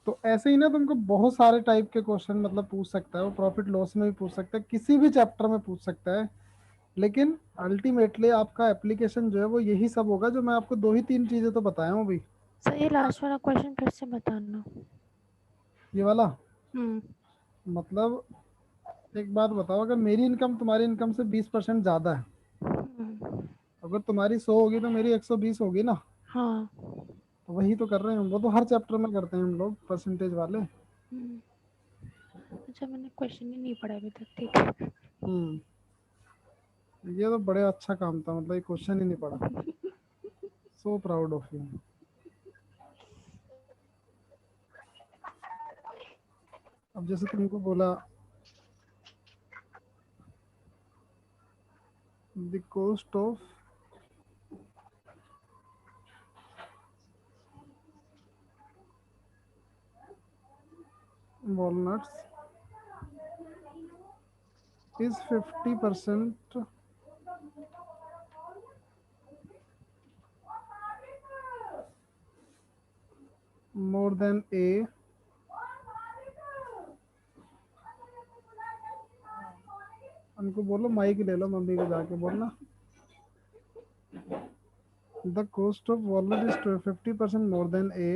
तो ऐसे ही ना तुमको बहुत सारे टाइप के क्वेश्चन मतलब पूछ सकता है वो, प्रॉफिट लॉस में भी पूछ सकता है, किसी भी चैप्टर में पूछ सकता है। लेकिन अल्टीमेटली आपका एप्लीकेशन जो है वो यही सब होगा, जो मैं आपको 2 ही 3 चीजें तो बताया हूँ अभी। सर ये लास्ट वाला क्वेश्चन फिर से बताना। ये वाला हम्म। मतलब, एक बात बताओ, अगर मेरी इनकम तुम्हारी इनकम से 20% ज्यादा है, हम्म, अगर तुम्हारी 100 होगी तो मेरी 120 होगी ना? हाँ। तो वही तो कर रहे हैं हम, वो तो हर चैप्टर में करते हैं हम लोग परसेंटेज वाले। अच्छा मैंने क्वेश्चन ही नहीं पढ़ा अभी तक, ठीक है। हम्म ये तो बड़े अच्छा काम था, मतलब ये क्वेश्चन ही नहीं पड़ा। So proud of you. अब जैसे तुमको बोला, the cost of walnuts is 50% more than A, उनको बोलो माइक ले लो, मम्मी को जाके बोलना। The cost of walnut is 50% more than A,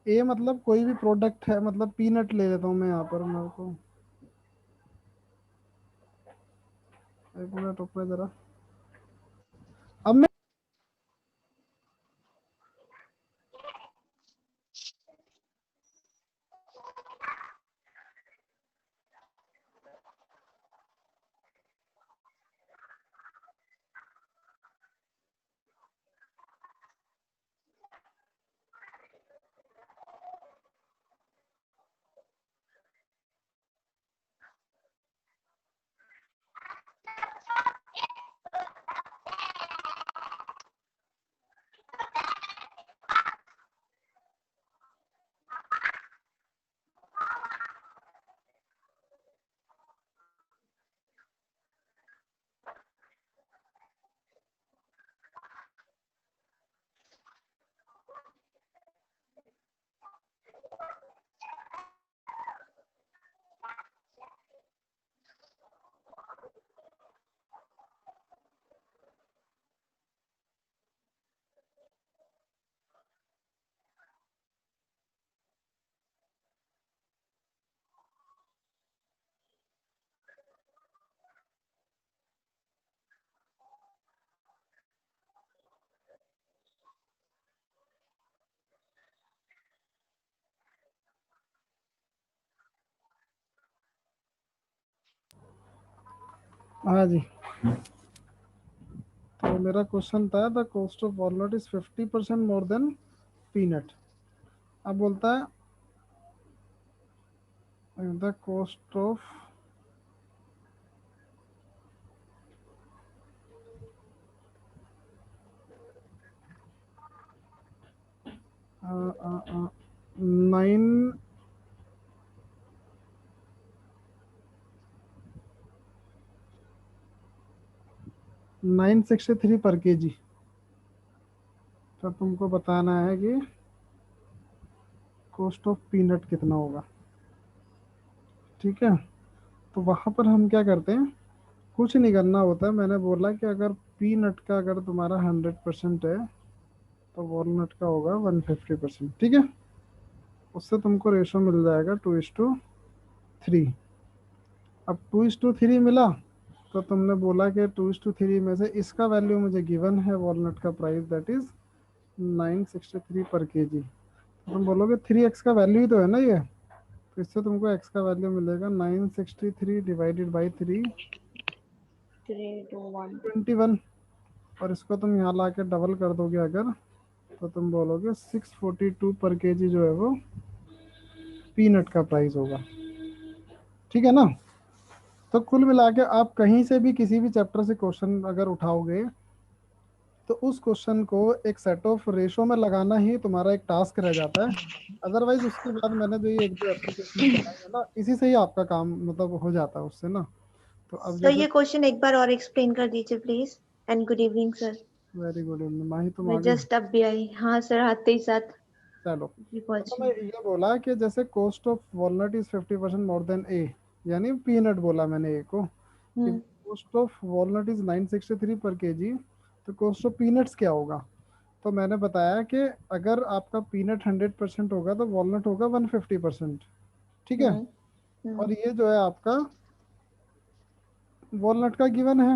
ए मतलब कोई भी प्रोडक्ट है, मतलब पीनट ले लेता हूँ मैं यहाँ पर, मेरे को एक मिनट रुकना जरा। अब मैं हाँ जी, तो मेरा क्वेश्चन था the cost of walnut is 50% more then peanut. अब बोलता है the cost of nine 963 per KG. तो तुमको बताना है कि कॉस्ट ऑफ पीनट कितना होगा। ठीक है, तो वहां पर हम क्या करते हैं, कुछ नहीं करना होता है। मैंने बोला कि अगर पीनट का अगर तुम्हारा 100% है तो वॉलनट का होगा 150%। ठीक है, उससे तुमको रेशो मिल जाएगा 2:3। अब 2:3 मिला तो तुमने बोला कि 2:3 में से इसका वैल्यू मुझे गिवन है, वॉलनट का price that is 963 per KG. तो तुम बोलोगे 3x का वैल्यू ही तो है ना ये, तो इससे तुमको x का वैल्यू मिलेगा 963 डिवाइडेड बाई 3 21। और इसको तुम यहाँ ला के डबल कर दोगे अगर, तो तुम बोलोगे 642 पर केजी जो है वो पीनट का प्राइस होगा। ठीक है ना। तो कुल मिला के आप कहीं से भी किसी भी चैप्टर से क्वेश्चन अगर उठाओगे तो उस क्वेश्चन को एक सेट ऑफ रेशो में लगाना ही तुम्हारा एक टास्क रह जाता है। अदरवाइज उसके बाद मैंने जो ये एक दो एप्लीकेशन बताई है ना, इसी से ही आपका काम मतलब हो जाता है उससे ना। तो अब सर जैसे ये क्वेश्चन एक बार और एक्सप्लेन कर दीजिए please. And good evening sir. Very good evening Mahi, तुम आ मैं गई। जस्ट अब भी आई। हाँ सर, आते ही साथ चलो, भी तो पहुंची मैं हूँ। ये बोला कि जैसे cost of walnut is 50% more than A, यानी पीनट बोला मैंने ए को, कि hmm cost of walnut is 963 per KG, तो कॉस्ट ऑफ पीनट्स क्या होगा। तो मैंने बताया कि अगर आपका पीनट 100% होगा तो वॉलनट होगा 150%। ठीक है, हम्म और ये जो है आपका वॉलनट का गिवन है।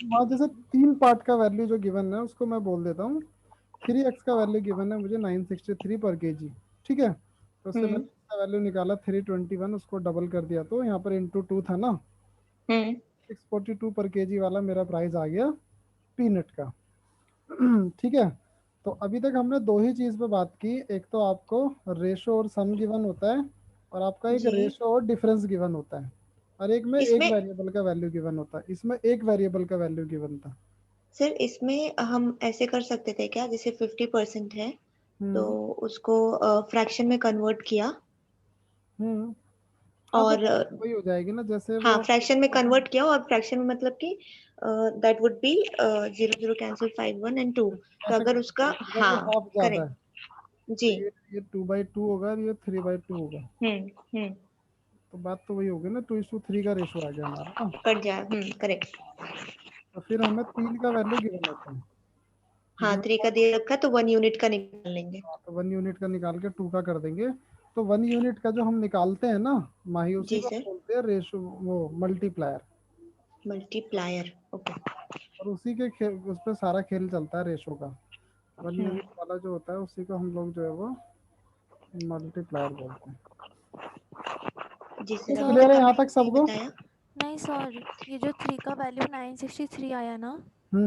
वहाँ जैसे 3 पार्ट का वैल्यू जो गिवन है उसको मैं बोल देता हूँ। 3x का वैल्यू गिवन है मुझे 963 पर केजी। ठीक है, तो उससे मैंने हम्म इसका वैल्यू निकाला 321, उसको डबल कर दिया तो यहाँ पर इंटू 2 था ना, हम्म 642 पर केजी वाला मेरा प्राइस आ गया पीनट का। ठीक है, तो अभी तक हमने दो ही चीज़ पे बात की, एक तो आपको रेशो और सम गिवन होता है, और आपका एक जी। रेशो और डिफरेंस गिवन होता है, और एक में एक इसमें वेरिएबल का वैल्यू गिवन होता है। इसमें एक वेरिएबल का वैल्यू गिवन था। सर, इसमें हम ऐसे कर सकते थे क्या, जैसे 50% है तो हम्म उसको फ्रैक्शन में कन्वर्ट किया हम्म हाँ, तो और वही हो जाएगी ना जैसे हाँ, वो फ्रैक्शन में कन्वर्ट किया, और फ्रैक्शन में मतलब कि that would B 0 0 cancel 5 1 and 2। तो ऐसे अगर कर उसका, सकते हैं। अगर ये हाँ हाफ ज्यादा है करेक्ट तो जी। ये 2/2 होगा और ये 3/2 होगा। हम्म तो बात तो वही होगी ना, 2:3 का रेशो आ गया हमारा ना। कट जाए, करेक्ट। तो फिर हमें 3 का वैल्यू गिवन होता है। हाँ, गिवन 3 का दे रखा है तो 1 यूनिट का निकाल लेंगे। तो 1 यूनिट का निकाल के 2 का कर देंगे। तो 1 यूनिट का जो हम निकालते हैं ना माही, उसी जी को हम सर। बोलते हैं रेशो, वो मल्टीप्लायर। Multiplier, okay. और उसी के उस पर सारा खेल चलता है रेशो का। 1 यूनिट वाला जो होता है उसी को हम लोग जो है वो मल्टीप्लायर बोलते हैं। जी सर, सर, क्लियर है यहाँ आपने तक सबको? बताया। नहीं सर, ये जो 3 का वैल्यू 963 आया ना,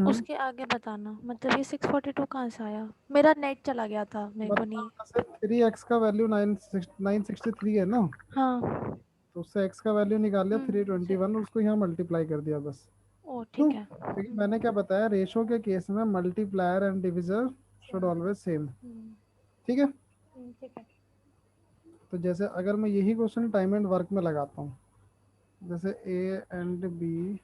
उसके आगे बताना, मतलब ये 642 कहाँ से आया? मेरा नेट चला गया था, मेरे को नहीं। मतलब जैसे 3x का वैल्यू 963 है ना, हाँ। तो उससे x का वैल्यू निकाल लिया सर। 321, उसको यहाँ मल्टीप्लाई कर दिया बस। ओ क्यों? ठीक है। क्योंकि मैंने क्या बताया, रेशो के केस में multiplier and divisor should always same. ठीक है। ठीक है। तो जैसे अगर मैं यही क्वेश्चन टाइम एंड वर्क में लगाता हूँ, जैसे A and B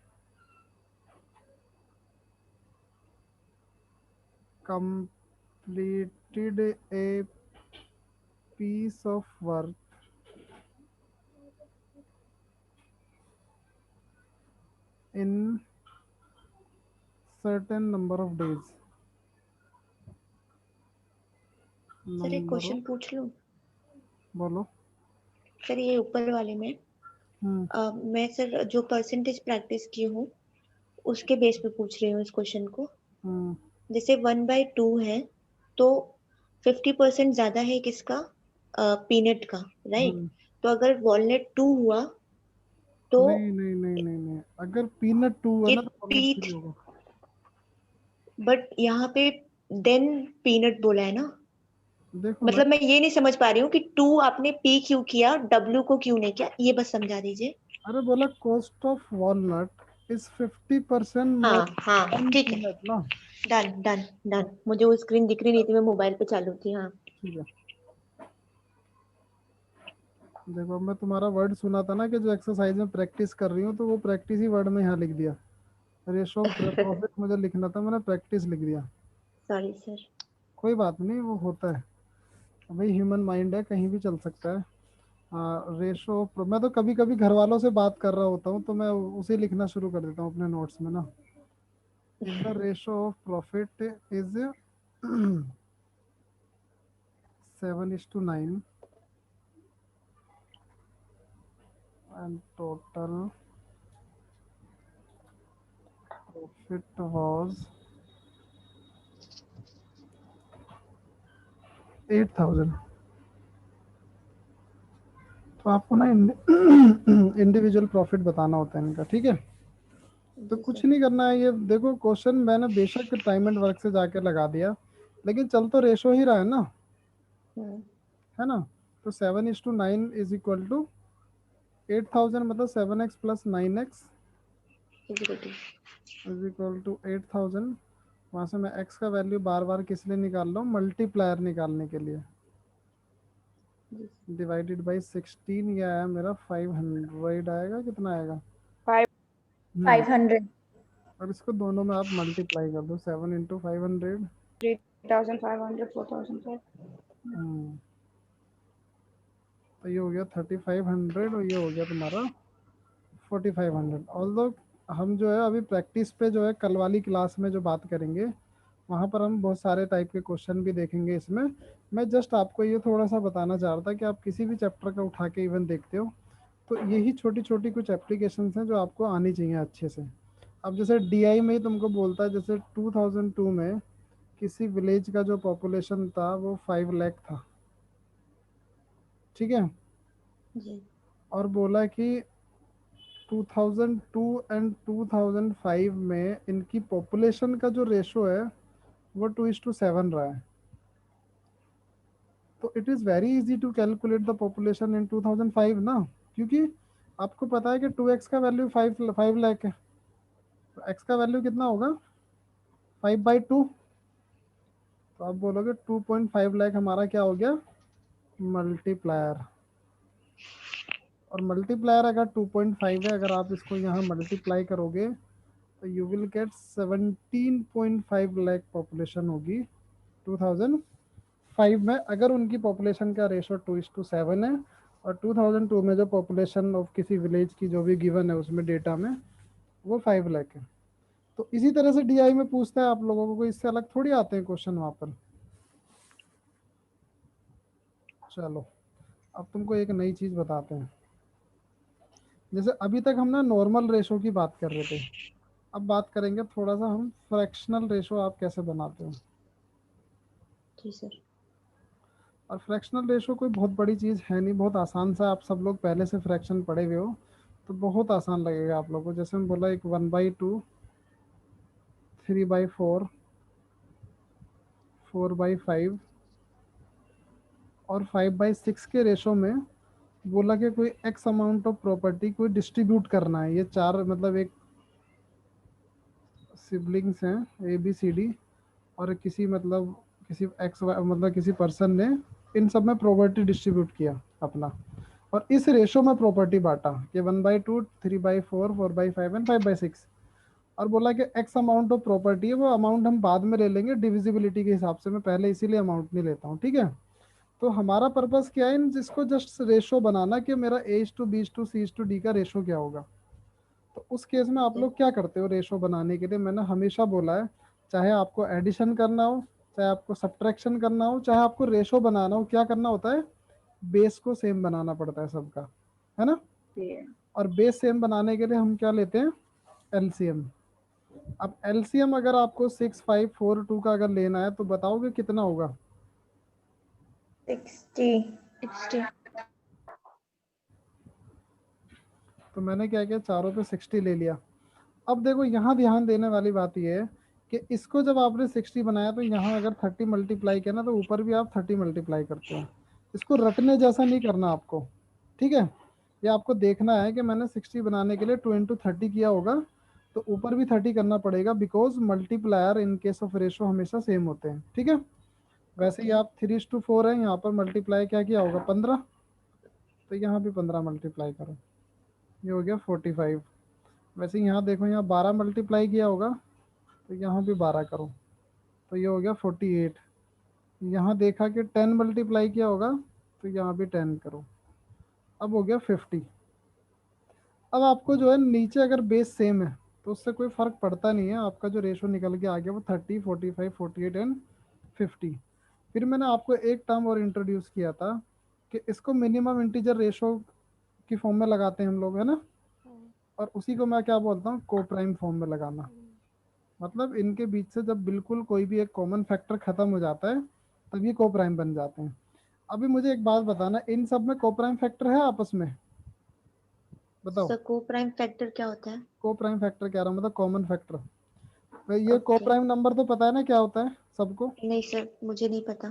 completed a piece of work in certain number of days. Sir एक क्वेश्चन पूछ लूं? बोलो। सर ये ऊपर वाले में मैं सर जो परसेंटेज प्रैक्टिस की हूँ उसके बेस पे पूछ रही हूँ इस क्वेश्चन को। जैसे 1/2 है तो 50% ज्यादा है किसका? पीनट का, राइट? तो अगर वॉलनट 2 हुआ तो नहीं नहीं नहीं नहीं नहीं, अगर पीनट 2 है ये ना तो वॉलनट 3 होगा। बट यहाँ पे देन पीनट बोला है ना, देखो ना, मतलब मैं ये नहीं समझ पा रही हूँ कि 2 आपने पी क्यों किया, W को क्यों नहीं किया, ये बस समझा दीजिए। अरे बोला कॉस्ट ऑफ वॉलनट इज 50% मोर हाँ ठीक है, पीनट ना। Done done done. मुझे वो स्क्रीन दिख रही नहीं थी, मैं मोबाइल पे चालू थी। हाँ ठीक है। देखो मैं तुम्हारा वर्ड सुना था ना कि जो एक्सरसाइज में प्रैक्टिस कर रही हूँ, तो वो प्रैक्टिस ही वर्ड में यहाँ लिख दिया। रेशो ऑफ प्रॉफिट मुझे लिखना था, मैंने प्रैक्टिस लिख दिया। Sorry sir. कोई बात नहीं, वो होता है भाई, ह्यूमन माइंड है, कहीं भी चल सकता है। रेशो, मैं तो कभी कभी घर वालों से बात कर रहा होता हूँ तो मैं उसे लिखना शुरू कर देता हूँ अपने नोट्स में ना। If the ratio of profit is 7:9 and total profit was 8,000, तो आपको ना इंडिविजुअल प्रॉफिट बताना होता है इनका। ठीक है। तो कुछ नहीं करना है, ये देखो क्वेश्चन मैंने बेशक टाइम एंड वर्क से जाकर लगा दिया, लेकिन चल तो रेशो ही रहा है ना, है ना। तो 7:9 इज इक्वल टू 8,000, मतलब 7x plus 9x is equal to 8,000। वहाँ से मैं x का वैल्यू बार बार किस लिए निकाल रहा हूँ, मल्टीप्लायर निकालने के लिए। डिवाइडेड बाई 16, ये आया मेरा 500 आएगा, कितना आएगा 500 और इसको दोनों में आप मल्टीप्लाई कर दो, 7 × 500 3,500 4,000। तो ये हो गया 3,500 और ये हो गया तुम्हारा 4,500। ऑल्दो हम जो है अभी प्रैक्टिस पे जो है कल वाली क्लास में जो बात करेंगे, वहाँ पर हम बहुत सारे टाइप के क्वेश्चन भी देखेंगे इसमें। मैं जस्ट आपको ये थोड़ा सा बताना चाह रहा था कि आप किसी भी चैप्टर का उठा के इवन देखते हो तो यही छोटी छोटी कुछ एप्लीकेशंस हैं जो आपको आनी चाहिए अच्छे से। अब जैसे डीआई में ही तुमको बोलता है, जैसे 2002 में किसी विलेज का जो पॉपुलेशन था वो 5 लाख था। ठीक है। और बोला कि 2002 एंड 2005 में इनकी पॉपुलेशन का जो रेशो है वो 2:7 रहा है। तो it is very easy to calculate the population in 2005 ना, क्योंकि आपको पता है कि 2x का वैल्यू 5 लाख है, तो x का वैल्यू कितना होगा 5/2। तो आप बोलोगे 2.5 लाख हमारा क्या हो गया मल्टीप्लायर। और मल्टीप्लायर अगर 2.5 है, अगर आप इसको यहाँ मल्टीप्लाई करोगे तो you will get 17.5 lakh population होगी 2005 में, अगर उनकी पॉपुलेशन का रेशो 2:7 है। और 2002 में जो पॉपुलेशन ऑफ किसी विलेज की जो भी गिवन है उसमें डेटा में वो 5 लाख है। तो इसी तरह से डीआई में पूछता है आप लोगों को, कोई इससे अलग थोड़ी आते हैं क्वेश्चन वहाँ पर। चलो अब तुमको एक नई चीज़ बताते हैं। जैसे अभी तक हम ना नॉर्मल रेशो की बात कर रहे थे, अब बात करेंगे थोड़ा सा हम फ्रैक्शनल रेशो आप कैसे बनाते हो। जी सर। और फ्रैक्शनल रेशो कोई बहुत बड़ी चीज़ है नहीं, बहुत आसान सा, आप सब लोग पहले से फ्रैक्शन पढ़े हुए हो तो बहुत आसान लगेगा आप लोगों को। जैसे हम बोला एक 1/2, 3/4, 4/5 और 5/6 के रेशो में बोला कि कोई एक्स अमाउंट ऑफ प्रॉपर्टी कोई डिस्ट्रीब्यूट करना है। ये चार मतलब एक सिबलिंग्स हैं ABCD, और किसी मतलब किसी एक्स मतलब किसी पर्सन ने इन सब में प्रॉपर्टी डिस्ट्रीब्यूट किया अपना, और इस रेशो में प्रॉपर्टी बांटा कि 1/2, 3/4, 4/5 एंड 5/6, और बोला कि एक्स अमाउंट ऑफ प्रॉपर्टी है, वो अमाउंट हम बाद में ले लेंगे डिविजिबिलिटी के हिसाब से, मैं पहले इसीलिए अमाउंट नहीं लेता हूँ, ठीक है। तो हमारा पर्पस क्या है इन जिसको जस्ट रेशो बनाना कि मेरा A/B/C/D का रेशो क्या होगा। तो उस केस में आप लोग क्या करते हो रेशो बनाने के लिए, मैंने हमेशा बोला है चाहे आपको एडिशन करना हो, चाहे आपको सब्ट्रैक्शन करना हो, चाहे आपको रेशो बनाना हो, क्या करना होता है, बेस को सेम बनाना पड़ता है सबका, है ना। और बेस सेम बनाने के लिए हम क्या लेते हैं, LCM। अब LCM अगर आपको 6542 का अगर लेना है तो बताओगे कितना होगा। 60। तो मैंने क्या किया, चारों पे 60 ले लिया। अब देखो यहाँ ध्यान देने वाली बात ये है कि इसको जब आपने 60 बनाया तो यहाँ अगर 30 मल्टीप्लाई किया ना तो ऊपर भी आप 30 मल्टीप्लाई करते हो। इसको रटने जैसा नहीं करना आपको, ठीक है। ये आपको देखना है कि मैंने 60 बनाने के लिए 2 × 30 किया होगा, तो ऊपर भी 30 करना पड़ेगा, because multiplier in case of ratio हमेशा सेम होते हैं, ठीक है। वैसे ही आप 3:4 है, यहाँ पर मल्टीप्लाई क्या किया होगा, 15, तो यहाँ भी 15 मल्टीप्लाई करो, ये हो गया 45। वैसे यहाँ देखो, यहाँ 12 मल्टीप्लाई किया होगा, तो यहाँ भी 12 करो, तो ये हो गया 48। यहाँ देखा कि 10 मल्टीप्लाई किया होगा, तो यहाँ भी 10 करो, अब हो गया 50। अब आपको जो है नीचे अगर बेस सेम है तो उससे कोई फर्क पड़ता नहीं है, आपका जो रेशो निकल के आ गया वो 30, 45, 48 एंड 50। फिर मैंने आपको एक टर्म और इंट्रोड्यूस किया था कि इसको मिनिमम इंटीजर रेशो की फॉर्म में लगाते हैं हम लोग, है ना। और उसी को मैं क्या बोलता हूँ, को प्राइम फॉर्म में लगाना। मतलब इनके बीच से जब बिल्कुल कोई भी एक कॉमन फैक्टर खत्म हो जाता है तब ये को प्राइम बन जाते हैं। अभी मुझे एक बात बताना, इन सब में को प्राइम फैक्टर है आपस में, बताओ। सर को प्राइम फैक्टर क्या होता है? को प्राइम फैक्टर कह रहा हूँ मतलब कॉमन फैक्टर। ये को ओके। प्राइम नंबर तो पता है ना क्या होता है सबको। नहीं सर, मुझे नहीं पता।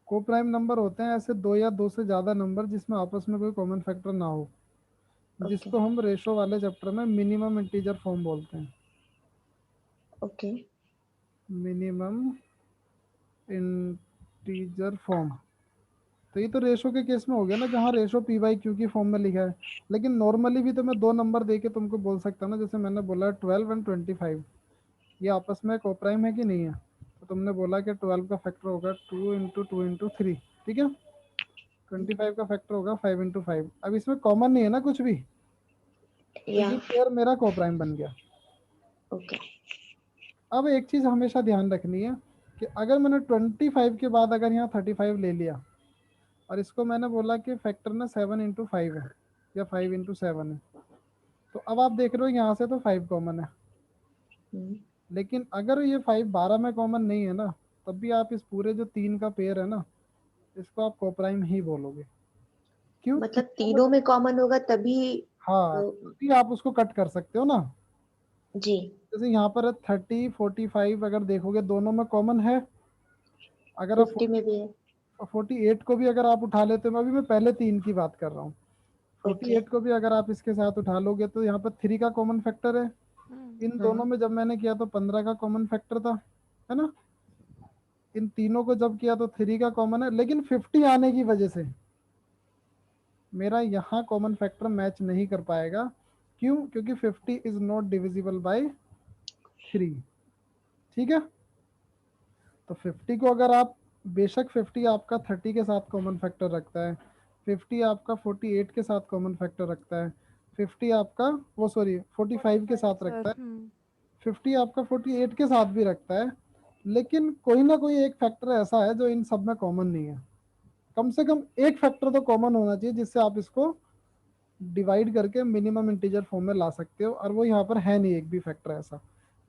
को प्राइम नंबर होते हैं ऐसे दो या दो से ज्यादा नंबर जिसमें आपस में कोई कॉमन फैक्टर ना हो, ओके। जिसको हम रेशो वाले चैप्टर में मिनिमम इंटीजर फॉर्म बोलते हैं। ओके। Minimum integer form. तो ये तो रेशो के केस में हो गया ना, जहाँ रेशो P/Q की फॉर्म में लिखा है। लेकिन नॉर्मली भी तो मैं दो नंबर दे के तुमको बोल सकता हूँ ना, जैसे मैंने बोला 12 एंड 25, ये आपस में कोप्राइम है कि नहीं है। तो तुमने बोला कि 12 का फैक्टर होगा 2 × 2 × 3, ठीक है। 25 का फैक्टर होगा 5 × 5। अब इसमें कॉमन नहीं है ना कुछ भी, तो या ये पेयर मेरा कोप्राइम बन गया। ओके। अब एक चीज़ हमेशा ध्यान रखनी है कि अगर मैंने 25 के बाद अगर यहाँ 35 ले लिया और इसको मैंने बोला कि फैक्टर ना 7 × 5 है या 5 × 7 है, तो अब आप देख रहे हो यहाँ से तो 5 कॉमन है। लेकिन अगर ये 5 12 में कॉमन नहीं है ना, तब भी आप इस पूरे जो 3 का पेयर है ना, इसको आप कोप्राइम ही बोलोगे। क्यों, मतलब तीनों में कॉमन होगा तभी। हाँ, तभी आप उसको कट कर सकते हो ना। जी। जैसे यहाँ पर 30, 45 अगर देखोगे दोनों में कॉमन है। अगर आप 50 में भी है। 48 को भी अगर आप उठा लेते हो, अभी मैं पहले 3 की बात कर रहा हूँ, ओके। 48 को भी अगर आप इसके साथ उठा लोगे तो यहाँ पर 3 का कॉमन फैक्टर है। इन दोनों में जब मैंने किया तो 15 का कॉमन फैक्टर था, है ना। इन तीनों को जब किया तो 3 का कॉमन है, लेकिन 50 आने की वजह से मेरा यहाँ कॉमन फैक्टर मैच नहीं कर पाएगा। क्यों, क्योंकि 50 इज नॉट डिविजिबल बाय 3, ठीक है। तो 50 को अगर आप, बेशक 50 आपका 30 के साथ कॉमन फैक्टर रखता है, 50 आपका 48 के साथ कॉमन फैक्टर रखता है, 50 आपका वो सॉरी 45 के साथ रखता है, 50 आपका 48 के साथ भी रखता है, लेकिन कोई ना कोई एक फैक्टर ऐसा है जो इन सब में कॉमन नहीं है। कम से कम एक फैक्टर तो कॉमन होना चाहिए जिससे आप इसको डिवाइड करके मिनिमम इंटीजर फॉर्म में ला सकते हो, और वो यहाँ पर है नहीं एक भी फैक्टर ऐसा।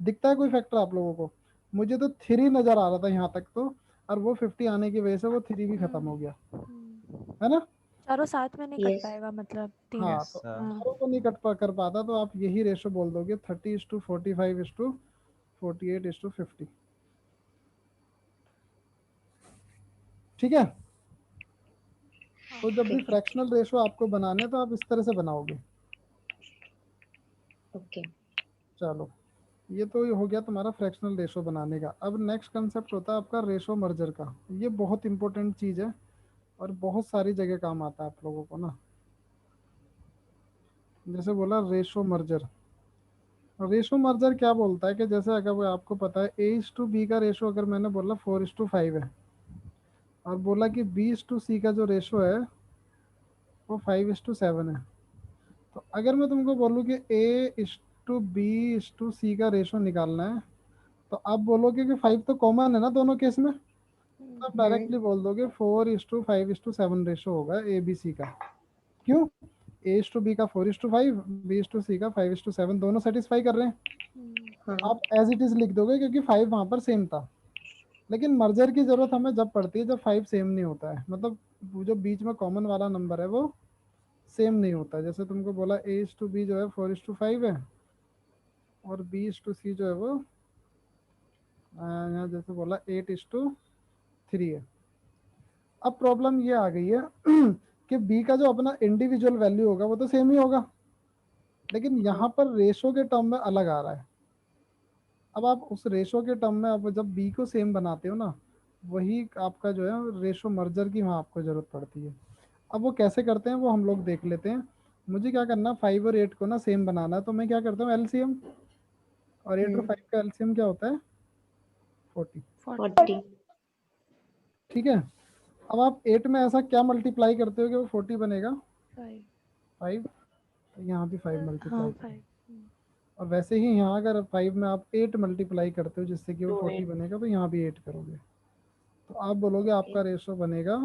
दिखता है कोई फैक्टर आप लोगों को? मुझे तो 3 नजर आ रहा था यहाँ तक तो, और वो 50 आने की वजह से वो 3 भी खत्म हो गया, है ना? चारों साथ में नहीं कट यस पाएगा मतलब तीन। हाँ, यस तो सर। चारों को नहीं कर पाता, तो आप यही रेशो बोल दोगे 30:45:48:50। ठीक है? तो जब भी फ्रैक्शनल रेशो आपको बनाने तो आप इस तरह से बनाओगे। ओके। चलो, ये तो हो गया तुम्हारा फ्रैक्शनल रेशो बनाने का। अब नेक्स्ट कंसेप्ट होता है आपका रेशो मर्जर का। ये बहुत इंपॉर्टेंट चीज़ है और बहुत सारी जगह काम आता है आप लोगों को ना। जैसे बोला रेशो मर्जर, रेशो मर्जर क्या बोलता है कि जैसे अगर वो आपको पता है A:B का रेशो अगर मैंने बोला 4:5 है, और बोला कि B:C का जो रेशो है वो 5:7 है, तो अगर मैं तुमको बोलूँ कि A:B:C का रेशो निकालना है, तो आप बोलोगे कि 5 तो कॉमन है ना दोनों केस में, तो आप डायरेक्टली बोल दोगे 4:5:7 रेशो होगा ABC का। क्यों? A:B का 4:5, B:C का 5:7, दोनों सेटिस्फाई कर रहे हैं, तो आप एज इट इज लिख दोगे क्योंकि 5 वहां पर सेम था। लेकिन मर्जर की जरूरत हमें जब पड़ती है जब 5 सेम नहीं होता है, मतलब वो जो बीच में कॉमन वाला नंबर है वो सेम नहीं होता है। जैसे तुमको बोला A:B जो है 4:5 है, और B:C जो है वो यहाँ जैसे बोला 8:3 है। अब प्रॉब्लम ये आ गई है कि B का जो अपना इंडिविजुअल वैल्यू होगा वो तो सेम ही होगा, लेकिन यहाँ पर रेशो के टर्म में अलग आ रहा है। अब आप उस रेशो के टर्म में आप जब B को सेम बनाते हो ना, वही आपका जो है रेशो मर्जर की वहाँ आपको जरूरत पड़ती है। अब वो कैसे करते हैं वो हम लोग देख लेते हैं। मुझे क्या करना, 5 और 8 को ना सेम बनाना है, तो मैं क्या करता हूँ LCM, और 8 और 5 का LCM क्या होता है 40। 40। ठीक है, अब आप 8 में ऐसा क्या मल्टीप्लाई करते हो कि वो 40 बनेगा? 5। तो यहाँ भी 5 मल्टीप्लाई करो, और वैसे ही यहाँ अगर 5 में आप 8 मल्टीप्लाई करते हो जिससे कि वो 40 बनेगा, तो यहाँ भी 8 करोगे, तो आप बोलोगे आपका रेशो बनेगा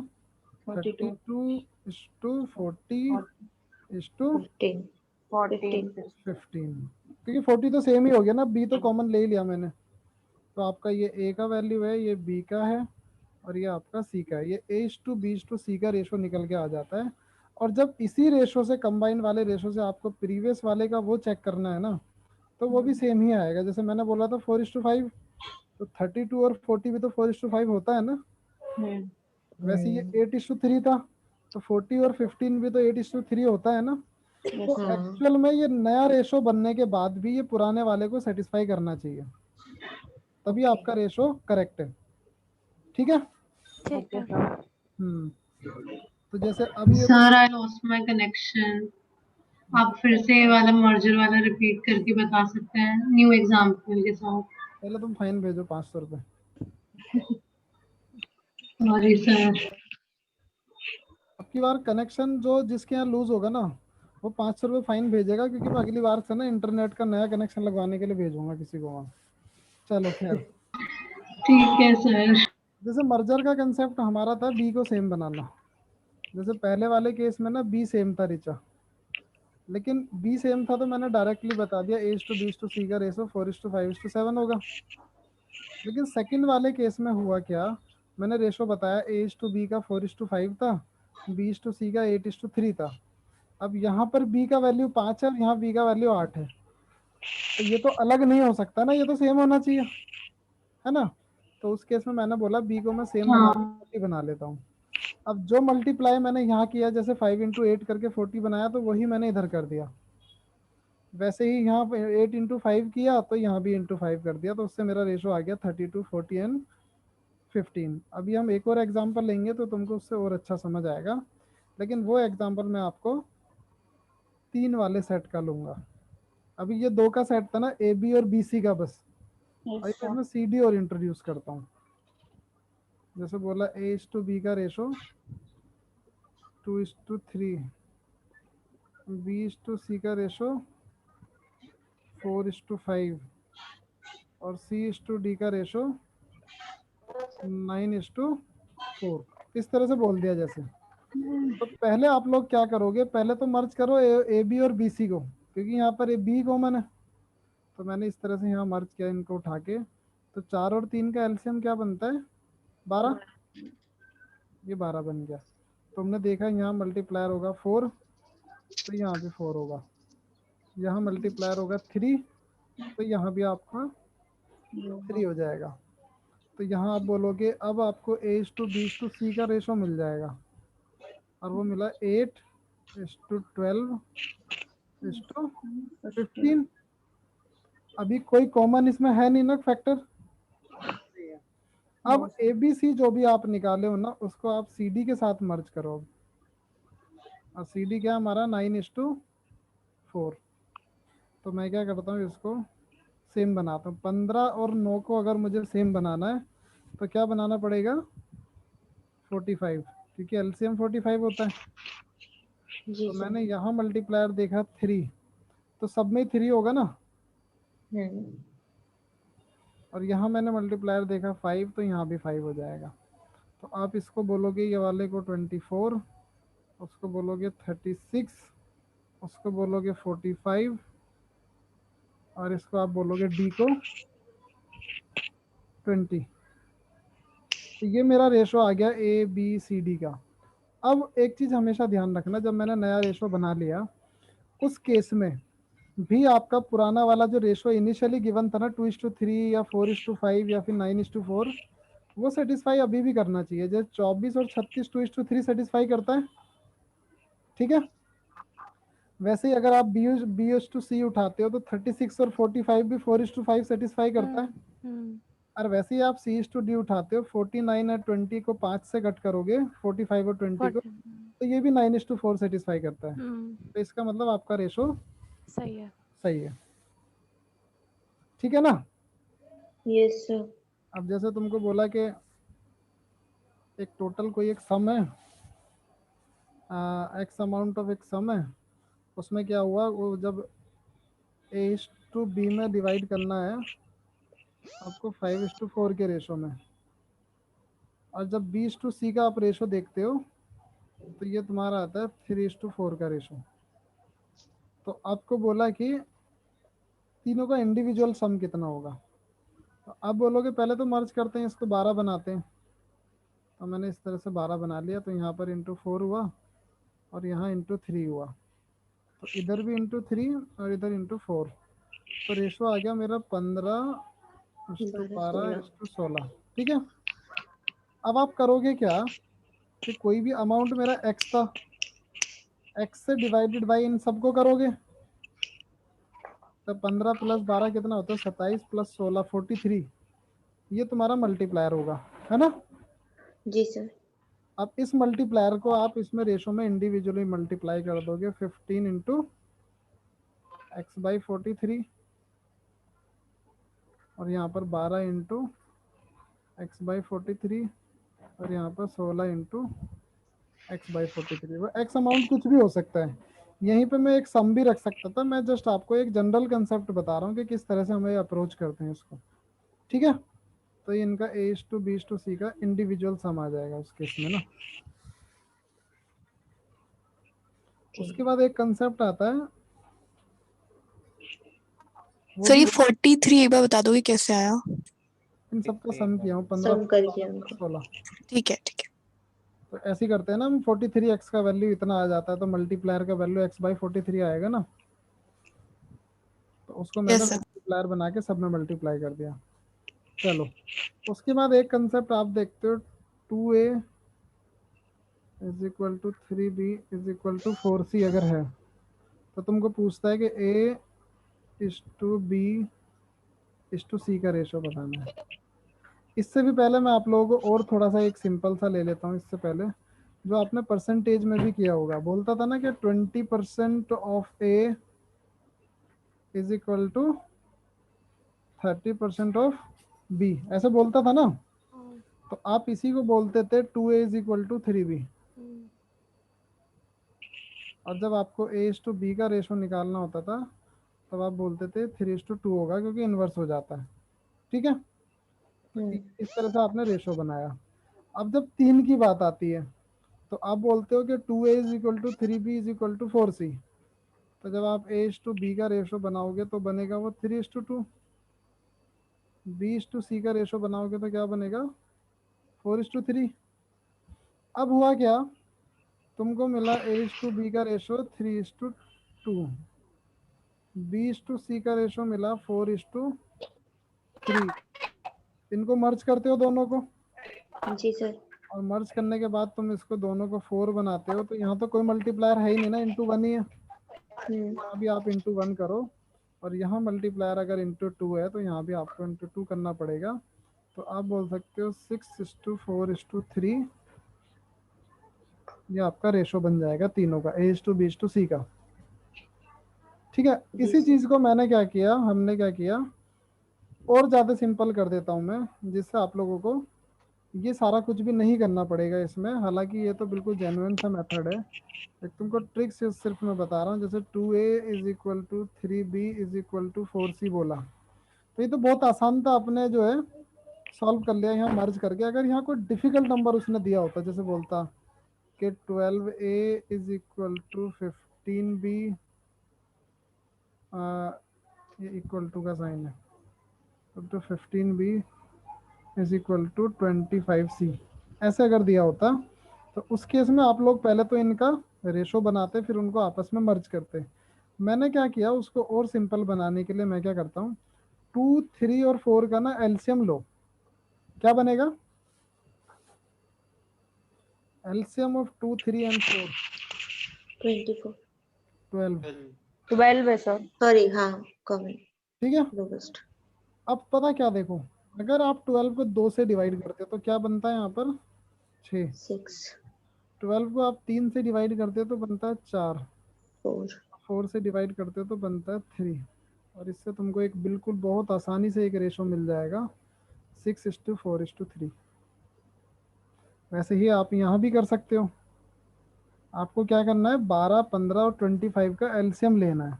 32:40:15, क्योंकि 40 तो सेम ही हो गया ना, B तो कॉमन ले ही लिया मैंने। तो आपका ये A का वैल्यू है, ये B का है, और ये आपका C का है। ये A:B:C का रेशो निकल के आ जाता है। और जब इसी रेशो से, कंबाइन वाले रेशो से आपको प्रीवियस वाले का वो चेक करना है ना, तो वो भी सेम ही आएगा। जैसे मैंने बोला था 4:5, तो 32 और 40 भी तो 4:5 होता है ना। वैसे ये 8:3 था, तो 40 और 15 भी तो 8:3 होता है ना। तो एक्चुअल में ये नया रेशो बनने के बाद भी ये पुराने वाले को सेटिस्फाई करना चाहिए, तभी आपका रेशो करेक्ट है। ठीक है? ठीक है। तो जैसे अभी ये sir I lost my connection. आप फिर से वाला मर्जर वाला रिपीट करके बता सकते हैं न्यू एग्जांपल के साथ? पहले तुम फाइन भेजो 500 रुपए। Sorry sir. अब की बार कनेक्शन जो जिसके यहाँ लूज होगा ना, वो 500 रुपये फाइन भेजेगा, क्योंकि मैं अगली बार से ना इंटरनेट का नया कनेक्शन लगवाने के लिए भेजूंगा किसी को वहाँ। चलो खैर, ठीक है सर। जैसे मर्जर का कंसेप्ट हमारा था B को सेम बनाना। जैसे पहले वाले केस में ना B सेम था रिचा, लेकिन B सेम था तो मैंने डायरेक्टली बता दिया A:B:C का रेशो 4:5:7 होगा। लेकिन सेकंड वाले केस में हुआ क्या, मैंने रेशो बताया A:B का 4:5 था, B:C का 8:3 था। अब यहाँ पर B का वैल्यू 5 है और यहाँ B का वैल्यू 8 है, तो ये तो अलग नहीं हो सकता ना, ये तो सेम होना चाहिए, है ना। तो उस केस में मैंने बोला B को मैं सेम बना लेता हूँ। अब जो मल्टीप्लाई मैंने यहाँ किया, जैसे 5 × 8 करके 40 बनाया, तो वही मैंने इधर कर दिया। वैसे ही यहाँ 8 × 5 किया, तो यहाँ भी × 5 कर दिया, तो उससे मेरा रेशो आ गया 32, 40 एंड 15। अभी हम एक और एग्जांपल लेंगे तो तुमको उससे और अच्छा समझ आएगा, लेकिन वो एग्जांपल मैं आपको 3 वाले सेट का लूंगा। अभी ये 2 का सेट था ना, AB और BC का बस, और इसमें CD और इंट्रोड्यूस करता हूँ। जैसे बोला A:B का रेशो 2:3, B:C का रेशो 4:5, और C:D का रेशो 9:4। इस तरह से बोल दिया जैसे, तो पहले आप लोग क्या करोगे, पहले तो मर्ज करो ए बी और बी सी को, क्योंकि यहाँ पर ए बी कॉमन है। तो मैंने इस तरह से यहाँ मर्ज किया इनको उठा के। तो 4 और 3 का एलसीएम क्या बनता है, 12। ये 12 बन गया। तो हमने देखा यहाँ मल्टीप्लायर होगा 4, तो यहाँ भी 4 होगा। यहाँ मल्टीप्लायर होगा 3, तो यहाँ भी आपका 3 हो जाएगा। तो यहाँ आप बोलोगे अब आपको A:B:C का रेशो मिल जाएगा, और वो मिला 8:12:15। अभी कोई कॉमन इसमें है नहीं ना फैक्टर। अब ABC जो भी आप निकाले हो ना, उसको आप CD के साथ मर्ज करो। और CD क्या हमारा 9:4। तो मैं क्या करता हूँ, इसको सेम बनाता हूँ। 15 और 9 को अगर मुझे सेम बनाना है तो क्या बनाना पड़ेगा, 45, क्योंकि एलसीएम 45 होता है। जी तो सर। मैंने यहाँ मल्टीप्लायर देखा 3, तो सब में 3 होगा ना। और यहाँ मैंने मल्टीप्लायर देखा 5, तो यहाँ भी 5 हो जाएगा। तो आप इसको बोलोगे ये वाले को 24, उसको बोलोगे 36, उसको बोलोगे 45, और इसको आप बोलोगे डी को 20। तो ये मेरा रेशो आ गया ABCD का। अब एक चीज़ हमेशा ध्यान रखना, जब मैंने नया रेशो बना लिया, उस केस में भी आपका पुराना वाला जो रेशो इनिशियली गिवन था ना 2:3 या 4:5 या फिर 9:4, वो सेटिस्फाई अभी भी करना चाहिए। जैसे 24 और 36 2:3 सेटिस्फाई करता है, ठीक है। वैसे ही अगर आप B:C उठाते हो तो 36 और 45 भी 4:5 सेटिस्फाई करता है। और वैसे ही आप C:D उठाते हो, 49 और 20 को 5 से कट करोगे, 45 और 20 को, तो ये भी 9:4 सेटिस्फाई करता है। तो इसका मतलब आपका रेशो सही है। सही है, ठीक है ना। Yes sir. अब जैसे तुमको बोला कि एक टोटल कोई एक सम है, एक्स अमाउंट ऑफ एक सम है, उसमें क्या हुआ, वो जब A:B में डिवाइड करना है आपको 5:4 के रेशो में, और जब B:C का आप रेशो देखते हो तो ये तुम्हारा आता है 3:4 का रेशो। तो आपको बोला कि तीनों का इंडिविजुअल सम कितना होगा। तो आप बोलोगे पहले तो मर्ज करते हैं, इसको 12 बनाते हैं। तो मैंने इस तरह से 12 बना लिया, तो यहाँ पर ×4 हुआ और यहाँ ×3 हुआ। तो इधर भी ×3 और इधर ×4। तो रेशो आ गया मेरा 15:12:16, ठीक है। अब आप करोगे क्या कि कोई भी अमाउंट मेरा x था, x से डिवाइडेड बाई इन सबको करोगे। तो 15 + 12 कितना होता है, 27 + 16 43। ये तुम्हारा मल्टीप्लायर होगा, है ना। जी सर। अब इस मल्टीप्लायर को आप इसमें रेशो में इंडिविजुअली मल्टीप्लाई कर दोगे, 15 × x/43, और यहाँ पर 12 × x/43, और यहाँ पर 16 × x/43। वो x अमाउंट कुछ भी हो सकता है। यहीं पे मैं एक सम भी रख सकता था, मैं जस्ट आपको एक जनरल कंसेप्ट बता रहा हूँ कि किस तरह से हमें अप्रोच करते हैं इसको, ठीक है। तो ये इनका A:B:C का इंडिविजुअल सम आ जाएगा उस केस में ना। उसके बाद एक कंसेप्ट आता है, सर ये 43 एक बार बता दोगे कैसे आया? इन सबका सम किया हूँ, 15 सम करके हमको। 16। ठीक है ठीक है। तो ऐसे ही करते हैं ना हम, 43x का वैल्यू इतना आ जाता है, तो मल्टीप्लायर का वैल्यू x/43 आएगा ना। तो उसको मैंने यस सर। मल्टीप्लायर बना के सब में मल्टीप्लाई कर दिया। चलो, उसके बाद एक कंसेप्ट आप देखते हो, 2a = 3b = 4c अगर है, तो तुमको पूछता है कि A:B:C का रेशो बताना है। इससे भी पहले मैं आप लोगों को और थोड़ा सा एक सिंपल सा ले लेता हूँ। इससे पहले जो आपने परसेंटेज में भी किया होगा, बोलता था ना कि 20% ऑफ A = 30% ऑफ B, ऐसे बोलता था ना। तो आप इसी को बोलते थे 2a = 3b। और जब आपको A:B का रेशो निकालना होता था, तब आप बोलते थे 3:2 होगा, क्योंकि इन्वर्स हो जाता है, ठीक है। तो इस तरह से आपने रेशो बनाया। अब जब 3 की बात आती है, तो आप बोलते हो कि 2a is equal to 3b is equal to 4c। तो जब आप a:b का रेशो बनाओगे तो बनेगा वो 3:2। b:c का रेशो बनाओगे तो क्या बनेगा 4:3। अब हुआ क्या, तुमको मिला a:b का रेशो 3:2, b:c का रेशो मिला 4:3। इनको मर्ज करते हो दोनों को, जी सर। और मर्ज करने के बाद तुम इसको दोनों को 4 बनाते हो, तो यहाँ तो कोई मल्टीप्लायर है ही नहीं ना, इंटू 1 ही है। यहाँ भी आप इंटू 1 करो, और यहाँ मल्टीप्लायर अगर इंटू 2 है तो यहाँ भी आपको इंटू 2 करना पड़ेगा। तो आप बोल सकते हो 6:4:3, ये आपका रेशो बन जाएगा तीनों का, a:b:c का। ठीक है, इसी चीज को मैंने क्या किया, हमने क्या किया, और ज्यादा सिंपल कर देता हूँ मैं, जिससे आप लोगों को ये सारा कुछ भी नहीं करना पड़ेगा इसमें। हालांकि ये तो बिल्कुल जेन्युइन सा मेथड है, एक तुमको ट्रिक्स सिर्फ मैं बता रहा हूँ। जैसे 2a is equal to 3b is equal to 4c बोला, तो ये तो बहुत आसान था, अपने जो है सॉल्व कर लिया यहाँ मर्ज करके। अगर यहाँ कोई डिफिकल्ट नंबर उसने दिया होता, जैसे बोलता कि 12a is equal to 15b, ये इक्वल टू का साइन है, तो 15b is equal to 25c, ऐसे अगर दिया होता तो उस केस में आप लोग पहले तो इनका रेशो बनाते, फिर उनको आपस में मर्ज करते। मैंने क्या किया, उसको और सिंपल बनाने के लिए मैं क्या करता हूँ, 2, 3 और 4 का ना एलसीएम लो। क्या बनेगा, एलसीएम ऑफ 2, 3 एंड 4 24 12 है सर। सॉरी, हाँ कॉमन। ठीक है, लोवेस्ट। अब पता क्या देखो, अगर आप 12 को 2 से डिवाइड करते हो तो क्या बनता है यहाँ पर 6, 6 12 को आप 3 से डिवाइड करते हो तो बनता है 4, 4 4 से डिवाइड करते हो तो बनता है 3, और इससे तुमको एक बिल्कुल बहुत आसानी से एक रेशो मिल जाएगा 6:4:3। वैसे ही आप यहाँ भी कर सकते हो। आपको क्या करना है, 12, 15 और 25 का एलसीएम लेना है।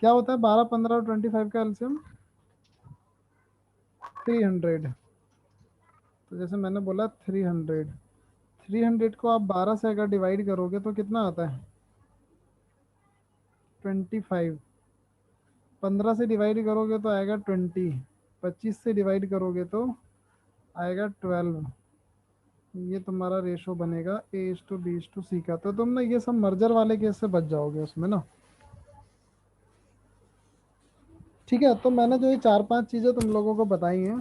क्या होता है 12, 15 और 25 का एलसीएम 300। तो जैसे मैंने बोला 300 को आप 12 से अगर डिवाइड करोगे तो कितना आता है 25, 15 से डिवाइड करोगे तो आएगा 20, 25 से डिवाइड करोगे तो आएगा 12। ये तुम्हारा रेशो बनेगा a:b:c का। तो तुम ना ये सब मर्जर वाले केस से बच जाओगे उसमें ना। ठीक है, तो मैंने जो ये 4-5 चीज़ें तुम लोगों को बताई हैं,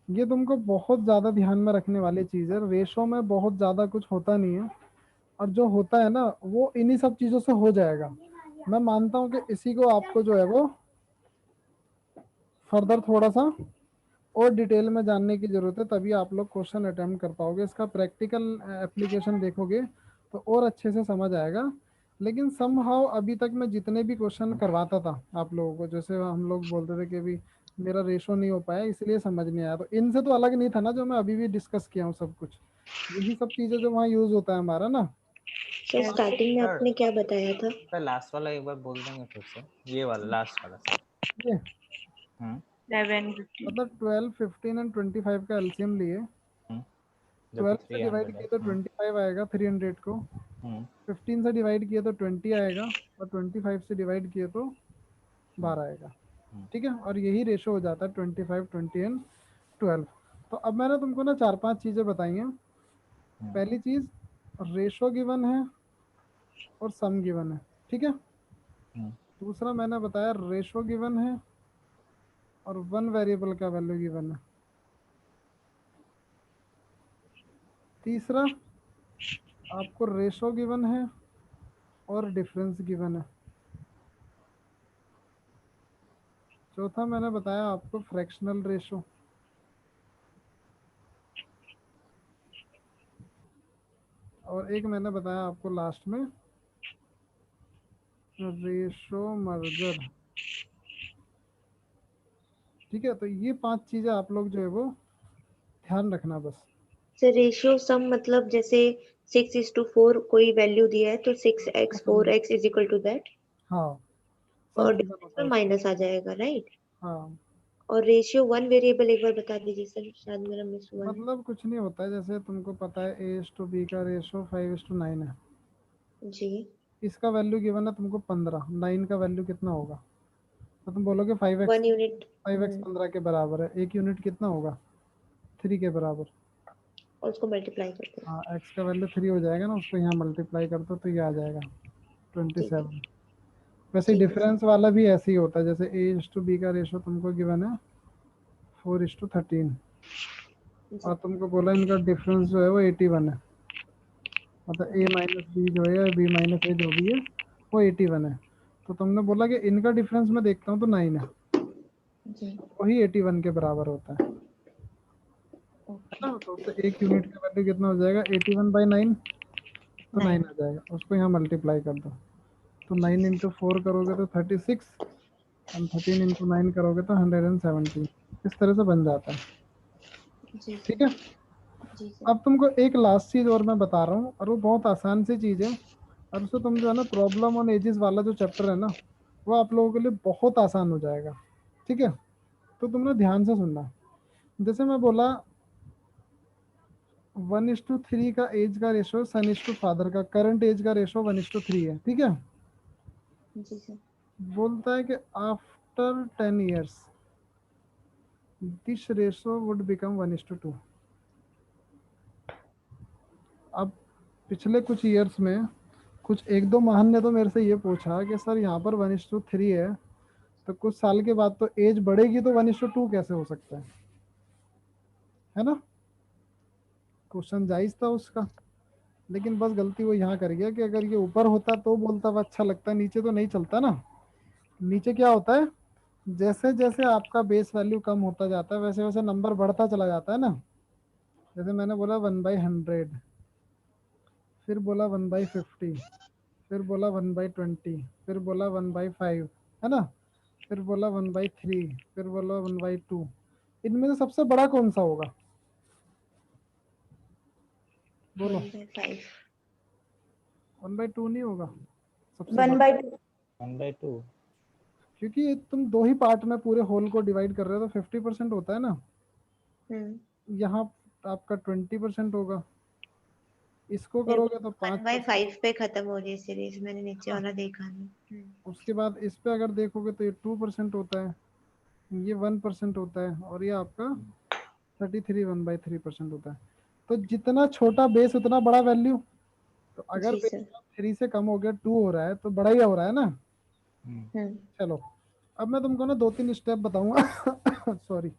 ये तुमको बहुत ज़्यादा ध्यान में रखने वाली चीज़ है। रेशो में बहुत ज़्यादा कुछ होता नहीं है, और जो होता है ना वो इन्हीं सब चीज़ों से हो जाएगा। मैं मानता हूँ कि इसी को आपको जो है वो फर्दर थोड़ा सा और डिटेल में जानने की ज़रूरत है, तभी आप लोग क्वेश्चन अटेम्प्ट कर पाओगे। इसका प्रैक्टिकल एप्लीकेशन देखोगे तो और अच्छे से समझ आएगा। लेकिन समहाउ अभी तक मैं जितने भी क्वेश्चन करवाता था आप लोगों को, जैसे हम लोग बोलते थे कि अभी मेरा रेशो नहीं हो पाया इसलिए समझ नहीं आया, तो इनसे तो अलग नहीं था ना जो मैं अभी भी डिस्कस किया हूँ सब कुछ, यही सब चीज़ें जो वहाँ यूज़ होता है हमारा ना। सर स्टार्टिंग में आपने क्या बताया था? सर लास्ट वाला एक बार बोल देंगे फिर से, ये वाला लास्ट वाला सर। ये 11, 15 मतलब 12, 15 एंड 25 का एलसीएम लिए, 12 से डिवाइड किए तो 25 आएगा 300 को, 15 से डिवाइड किए तो 20 आएगा, और 25 से डिवाइड किए तो 12 आएगा। ठीक है, और यही रेशो हो जाता है 25, 20 एंड 12। तो अब मैंने तुमको ना 4-5 चीज़ें बताई हैं। पहली चीज़, रेशो गिवन है और सम गिवन है। ठीक है, दूसरा मैंने बताया रेशो गिवन है और वन वेरिएबल का वैल्यू गिवन है। तीसरा, आपको रेशो गिवन है और डिफरेंस गिवन है। चौथा मैंने बताया आपको फ्रैक्शनल रेशो। और एक मैंने बताया आपको लास्ट में रेशो मर्जर। ठीक है, तो ये 5 चीजें आप लोग जो है वो ध्यान रखना बस। सर रेशियो सम मतलब जैसे 6:4 कोई वैल्यू दिया है तो 6x 4x is equal to that, हाँ, और डिफरेंस में माइनस आ जाएगा, राइट? हाँ, और रेशियो 1 वेरिएबल एक बार बता दीजिए सर, शायद मेरा मिस हुआ है। मतलब कुछ नहीं होता है, जैसे तुमको पता है A/B का रेशो 5:9 है। जी। इसका वैल्यू गिवन है तुमको 15, 9 का वैल्यू कितना होगा? तो तुम बोलोगे 5x, 1 यूनिट। 5x 15 के बराबर है, 1 यूनिट कितना होगा? 3 के बराबर। और उसको मल्टीप्लाई करते हैं। हाँ, x का वैल्यू 3 हो जाएगा ना, उसको यहाँ मल्टीप्लाई कर दो तो ये आ जाएगा ठीक है। 27। वैसे ठीक है सर। डिफरेंस वाला भी ऐसे ही होता है, जैसे A/B का रेशो तुमको गिवन है 4:13, जी। और तुमको बोला इनका डिफरेंस जो है वो 81 है। मतलब A-B जो है, B-A जो भी है वो 81 है। तो तुमने बोला कि इनका डिफरेंस मैं देखता हूँ तो 9 है, जी। वही 81 के बराबर होता है ओके। ना? तो उससे 1 यूनिट का वैल्यू कितना हो जाएगा? 81/9, तो 9 9। आ जाएगा, उसको यहाँ मल्टीप्लाई कर दो। तो 9 × 4 करोगे तो 36, और 13 × 9 करोगे तो 117। इस तरह से बन जाता है। जी ठीक सर। है। जी सर। अब तुमको एक लास्ट चीज और मैं बता रहा हूँ, और वो बहुत आसान सी चीज है, और उससे तुम जो है ना प्रॉब्लम ऑन एजेस वाला जो चैप्टर है ना, वो आप लोगों के लिए बहुत आसान हो जाएगा। ठीक है, तो तुमने ध्यान से सुनना। जैसे मैं बोला 1:3 का एज का रेशो, सन/फादर का करंट एज का रेशो 1:3 है। ठीक है, जी सर। बोलता है कि after 10 years this ratio would become 1:2। अब पिछले कुछ ईयर्स में कुछ एक दो महान ने तो मेरे से ये पूछा कि सर यहाँ पर 1:3 है, तो कुछ साल के बाद तो एज बढ़ेगी, तो 1:2 कैसे हो सकता है ना? क्वेश्चन जायज था उसका, लेकिन बस गलती वो यहाँ कर गया कि अगर ये ऊपर होता तो बोलता वो अच्छा लगता, नीचे तो नहीं चलता ना। नीचे क्या होता है, जैसे जैसे आपका बेस वैल्यू कम होता जाता है वैसे वैसे नंबर बढ़ता चला जाता है ना। जैसे मैंने बोला 1/100, फिर बोला 1/50, फिर बोला 1/20, फिर बोला 1/5, है ना? फिर बोला 1/3, फिर बोला 1/2। इनमें से सबसे बड़ा कौन सा होगा? बोलो। 1/5। 1/2 नहीं होगा सबसे 1 बड़ा, by 2। 1/2। क्योंकि तुम दो ही पार्ट में पूरे होल को डिवाइड कर रहे हो तो 50% होता है ना। यहाँ आपका 20% होगा, इसको मेरे करोगे को तो 1/5 5%। पे खत्म हो रही है सीरीज, मैंने नीचे वाला देखा नहीं। उसके बाद इस पे अगर देखोगे तो ये 2% होता है, ये 1% होता है, और ये आपका 33 1/3% होता है। तो जितना छोटा बेस उतना बड़ा वैल्यू। तो अगर जी बेस सर। 3 से कम हो गया, 2 हो रहा है, तो बड़ा ही हो रहा है ना। चलो, अब मैं तुमको ना 2-3 स्टेप बताऊंगा सॉरी,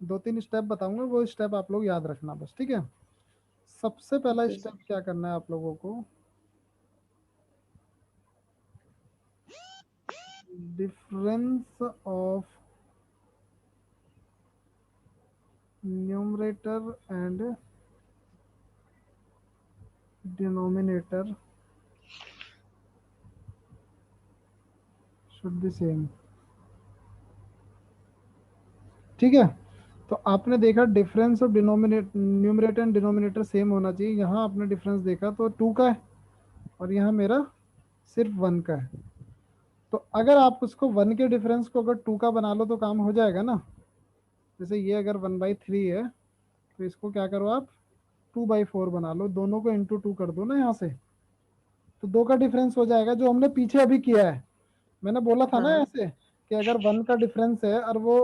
2-3 स्टेप बताऊंगा, वो स्टेप आप लोग याद रखना बस। ठीक है, सबसे पहला जी स्टेप सर। क्या करना है आप लोगों को, difference of numerator and denominator should be same. ठीक है, तो आपने देखा difference of numerator and denominator same होना चाहिए। यहाँ आपने डिफरेंस देखा तो 2 का है, और यहाँ मेरा सिर्फ 1 का है। तो अगर आप उसको 1 के डिफरेंस को अगर 2 का बना लो तो काम हो जाएगा ना। जैसे ये अगर 1/3 है, तो इसको क्या करो आप 2/4 बना लो, दोनों को इंटू 2 कर दो ना यहाँ से, तो 2 का डिफरेंस हो जाएगा, जो हमने पीछे अभी किया है। मैंने बोला था ना हाँ। ऐसे कि अगर 1 का डिफरेंस है और वो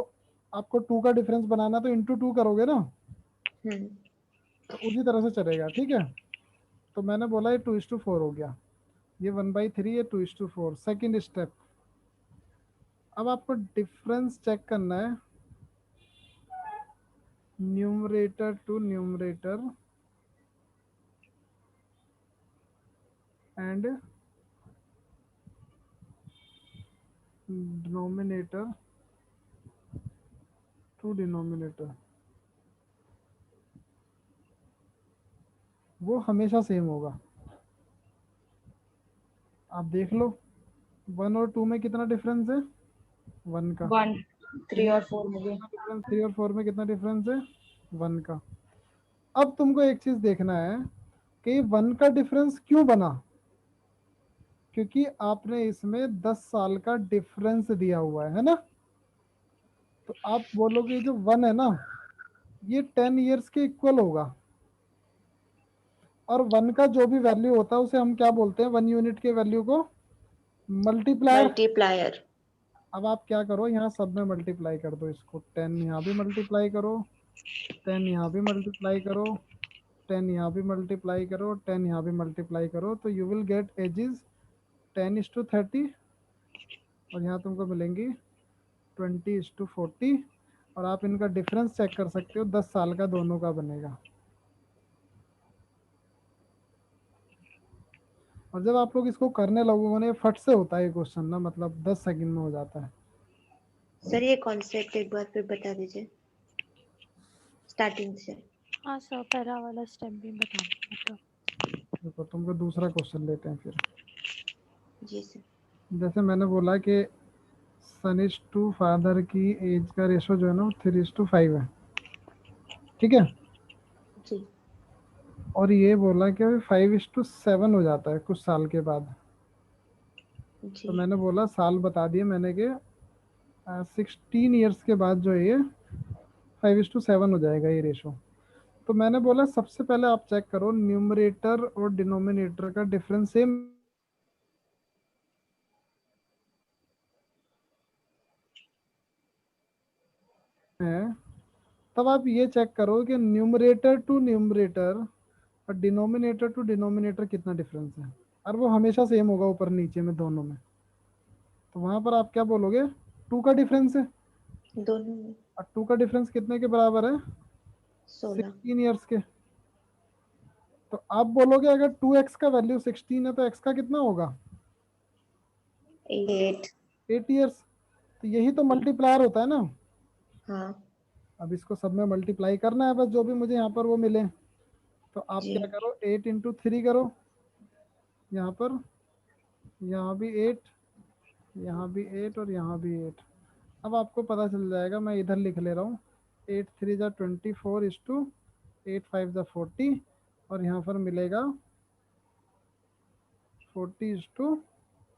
आपको 2 का डिफरेंस बनाना, तो इंटू 2 करोगे ना, तो उसी तरह से चलेगा। ठीक है, तो मैंने बोला ये 2:4 हो गया, ये 1/3 है, 2:4 सेकेंड स्टेप। अब आपको डिफरेंस चेक करना है numerator to numerator and denominator to denominator, वो हमेशा सेम होगा। आप देख लो 1 और 2 में कितना डिफरेंस है, 1 का। 1, 3 और 4 में भी। 3 और 4 में कितना डिफरेंस है, 1 का। अब तुमको एक चीज देखना है कि 1 का डिफरेंस क्यों बना, क्योंकि आपने इसमें 10 साल का डिफरेंस दिया हुआ है ना। तो आप बोलोगे ये जो 1 है ना, ये 10 ईयर्स के इक्वल होगा, और 1 का जो भी वैल्यू होता है उसे हम क्या बोलते हैं, 1 यूनिट के वैल्यू को मल्टीप्लायर। मल्टीप्लायर। अब आप क्या करो, यहाँ सब में मल्टीप्लाई कर दो इसको, 10 यहाँ भी मल्टीप्लाई करो, 10 यहाँ भी मल्टीप्लाई करो, 10 यहाँ भी मल्टीप्लाई करो, 10 यहाँ भी मल्टीप्लाई करो, तो यू विल गेट एजेस 10:30, और यहाँ तुमको मिलेंगी 20:40, और आप इनका डिफरेंस चेक कर सकते हो, 10 साल का दोनों का बनेगा। और जब आप लोग इसको करने लगोगे, फट से होता है ये क्वेश्चन ना, मतलब 10 सेकंड में हो जाता है। सर ये कॉन्सेप्ट एक बार फिर बता दीजिए स्टार्टिंग से। हाँ सर, पहला वाला स्टेप भी बता दो। देखो तुमको दूसरा क्वेश्चन लेते हैं फिर। जी सर। जैसे मैंने बोला कि सन इज टू फादर की एज का रेशो जो है ना 3:5 है, ठीक है। जी। और ये बोला कि 5:7 हो जाता है कुछ साल के बाद। जी। तो मैंने बोला साल बता दिए मैंने कि 16 ईयर्स के बाद जो है ये 5:7 हो जाएगा ये रेशो। तो मैंने बोला सबसे पहले आप चेक करो न्यूमरेटर और डिनोमिनेटर का डिफरेंस सेम है, तब आप ये चेक करो कि न्यूमरेटर टू न्यूमरेटर और डिनोमिनेटर टू डिनोमिनेटर कितना डिफरेंस है, और वो हमेशा सेम होगा ऊपर नीचे में दोनों में। तो वहां पर आप क्या बोलोगे, 2 का डिफरेंस है, दोनों में और 2 का डिफरेंस कितने के बराबर है, 16। 16 ईयर्स के। तो आप बोलोगे अगर 2x का वैल्यू 16 है तो x का कितना होगा, 8। 8 ईयर्स। तो यही तो मल्टीप्लायर होता है ना। हाँ अब इसको सब में मल्टीप्लाई करना है बस, जो भी मुझे यहाँ पर वो मिले। तो आप जी। क्या करो 8 × 3 करो, यहाँ पर, यहाँ भी 8, यहाँ भी 8 और यहाँ भी 8। अब आपको पता चल जाएगा, मैं इधर लिख ले रहा हूँ, 8 3 = 24 8 5 = 40, और यहाँ पर मिलेगा 56।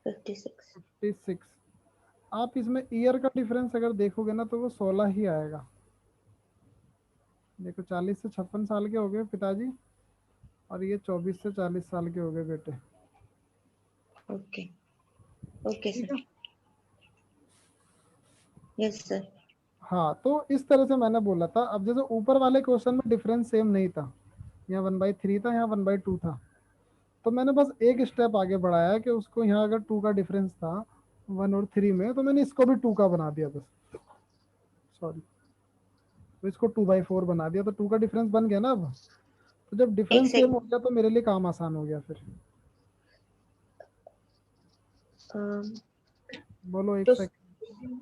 40:56। आप इसमें ईयर का डिफरेंस अगर देखोगे ना तो वो 16 ही आएगा। देखो 40 से 56 साल के हो गए पिताजी, और ये 24 से 40 साल के हो गए बेटे। ओके। ओके ठीक सर। है। Yes sir. हाँ, तो इस तरह से मैंने बोला था। अब जैसे ऊपर वाले क्वेश्चन में डिफरेंस सेम नहीं था, यहाँ 1/3 था, यहाँ 1/2 था, तो मैंने बस एक स्टेप आगे बढ़ाया कि उसको यहाँ अगर 2 का डिफरेंस था 1 और 3 में, तो मैंने इसको भी 2 का बना दिया बस, सॉरी, तो इसको 2/4 बना दिया, तो 2 का डिफरेंस बन गया ना। अब तो जब एक डिफरेंस सेम हो सेकंड। गया तो मेरे लिए काम आसान हो गया फिर। बोलो एक तो सेकंड।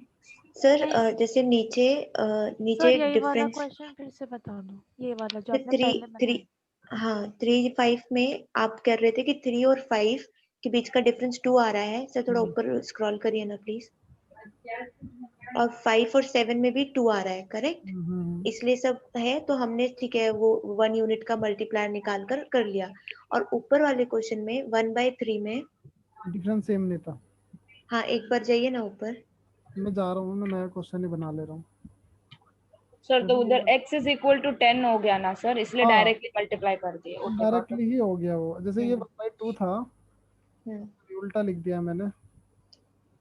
सर जैसे नीचे सर यही वाला डिफरेंस क्वेश्चन फिर से बता दो, ये वाला जो तो आपने 3 पहले 3 बताया। हाँ 3 5 में आप कह रहे थे कि 3 और 5 के बीच का डिफरेंस 2 आ रहा है सर, थोड़ा ऊपर स्क्रॉल करिए ना प्लीज। और 5 और 7 में भी 2 आ रहा है, करेक्ट। इसलिए सब है, तो हमने ठीक है वो 1 यूनिट का मल्टीप्लायर निकाल कर लिया। और ऊपर वाले क्वेश्चन में 1/3 में डिफरेंस सेम नहीं था। हाँ एक बार जाइए ना ऊपर। मैं जा रहा हूँ, मैं नया क्वेश्चन ही बना ले रहा हूँ। सर तो जैसे उधर x = 10 हो गया ना सर, इसलिए हाँ, डायरेक्टली मल्टीप्लाई कर दिए। ओके गॉट डायरेक्टली ही हो गया वो। जैसे ये हम्म 1/2 था, हम्म उल्टा लिख दिया मैंने।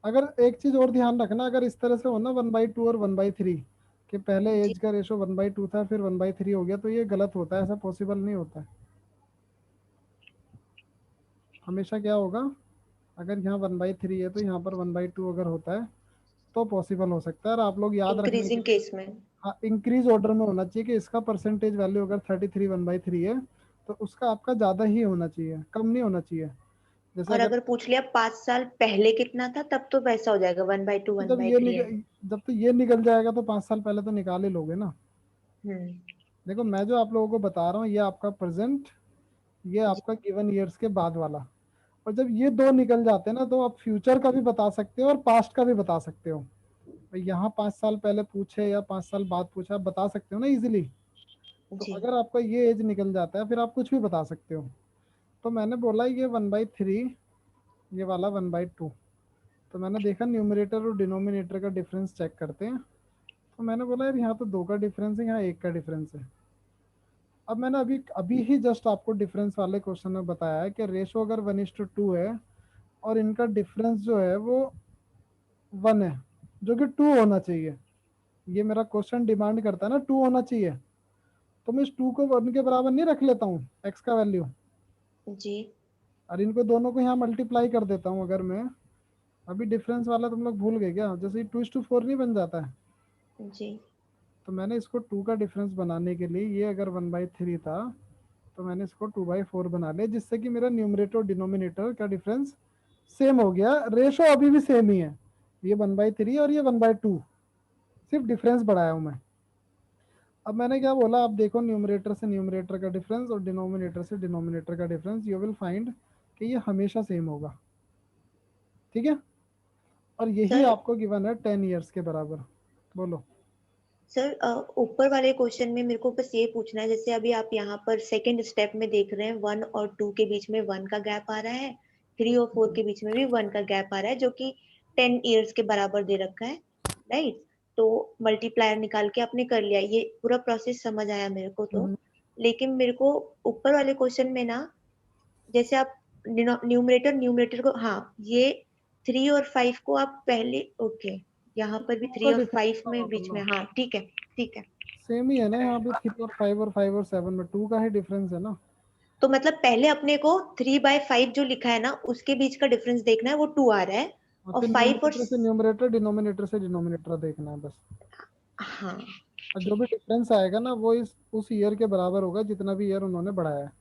अगर एक चीज और ध्यान रखना, अगर इस तरह से हो ना 1/2 और 1/3, कि पहले जी। एज का रेशो 1/2 था फिर 1/3 हो गया, तो ये गलत होता है, ऐसा पॉसिबल नहीं होता है। हमेशा क्या होगा, अगर यहाँ 1/3 है तो यहाँ पर 1/2 अगर होता है तो पॉसिबल हो सकता है। और आप लोग याद रखने के इंक्रीजिंग लिए, केस में। हाँ, इंक्रीज ऑर्डर में होना चाहिए कि इसका परसेंटेज वैल्यू अगर 33 1/3 है तो उसका आपका ज़्यादा ही होना चाहिए, कम नहीं होना चाहिए। जैसे और अगर अगर पूछ लिया 5 साल पहले कितना था, तब तो वैसा हो जाएगा 1/2 तो 1/3 है। जब तो ये निकल जाएगा तो 5 साल पहले तो निकाल ही लोगे ना। हम्म देखो मैं जो आप लोगों को बता रहा हूँ ये आपका प्रेजेंट, ये जी। आपका गिवन ईयर्स के बाद वाला। और जब ये दो निकल जाते हैं ना तो आप फ्यूचर का भी बता सकते हो और पास्ट का भी बता सकते हो। भाई यहाँ 5 साल पहले पूछे या 5 साल बाद पूछे, आप बता सकते हो ना इजीली। तो जी। अगर आपका ये एज निकल जाता है फिर आप कुछ भी बता सकते हो। तो मैंने बोला ये 1/3, ये वाला 1/2। तो मैंने देखा न्यूमरेटर और डिनोमिनेटर का डिफरेंस चेक करते हैं, तो मैंने बोला यार यहाँ तो 2 का डिफरेंस है, यहाँ 1 का डिफरेंस है। अब मैंने अभी अभी ही जस्ट आपको डिफरेंस वाले क्वेश्चन में बताया है कि रेशो अगर 1:2 है और इनका डिफरेंस जो है वो 1 है, जो कि 2 होना चाहिए। ये मेरा क्वेश्चन डिमांड करता है ना 2 होना चाहिए, तो मैं इस 2 को 1 के बराबर नहीं रख लेता हूँ x का वैल्यू, जी और इनको दोनों को यहाँ मल्टीप्लाई कर देता हूँ। अगर मैं अभी डिफरेंस वाला तुम लोग भूल गए क्या, जैसे 2:4 नहीं बन जाता है, जी तो मैंने इसको 2 का डिफरेंस बनाने के लिए, ये अगर 1/3 था तो मैंने इसको 2/4 बना लिया, जिससे कि मेरा न्यूमरेटर और डिनोमिनेटर का डिफरेंस सेम हो गया। रेशो अभी भी सेम ही है, ये 1/3 और ये 1/2, सिर्फ डिफरेंस बढ़ाया हूँ मैं। अब मैंने क्या बोला, आप देखो न्यूमरेटर से न्यूमरेटर का डिफरेंस और डिनोमिनेटर से डिनोमिनेटर का डिफरेंस, यू विल फाइंड कि ये हमेशा सेम होगा। ठीक है, और यही सर आपको गिवन है 10 ईयर्स के बराबर। बोलो। सर ऊपर वाले क्वेश्चन में मेरे को बस ये पूछना है, जैसे अभी आप यहाँ पर सेकंड स्टेप में देख रहे हैं 1 और 2 के बीच में 1 का गैप आ रहा है, 3 और 4 के बीच में भी 1 का गैप आ रहा है, जो कि 10 ईयर्स के बराबर दे रखा है, राइट। तो मल्टीप्लायर निकाल के आपने कर लिया, ये पूरा प्रोसेस समझ आया मेरे को। तो लेकिन मेरे को ऊपर वाले क्वेश्चन में ना, जैसे आप न्यूमरेटर न्यूमरेटर को, हाँ ये 3 और 5 को आप पहले, ओके यहाँ पर भी 3 और 5 में बीच में, हाँ ठीक है ठीक है। सेम ही है ना, यहाँ पे 3 और 5 और 5 और 7 में 2 का ही डिफरेंस है ना। तो मतलब पहले अपने को 3/5 जो लिखा है ना, उसके बीच का डिफरेंस देखना है, वो 2 आ रहा है, और 5 और न्यूमरेटर से न्यूमरेटर, डिनोमिनेटर से डिनोमिनेटर देखना है बस। हाँ और जो भी डिफरेंस आएगा ना वो इस उस ईयर के बराबर होगा जितना भी ईयर उन्होंने बढ़ाया है।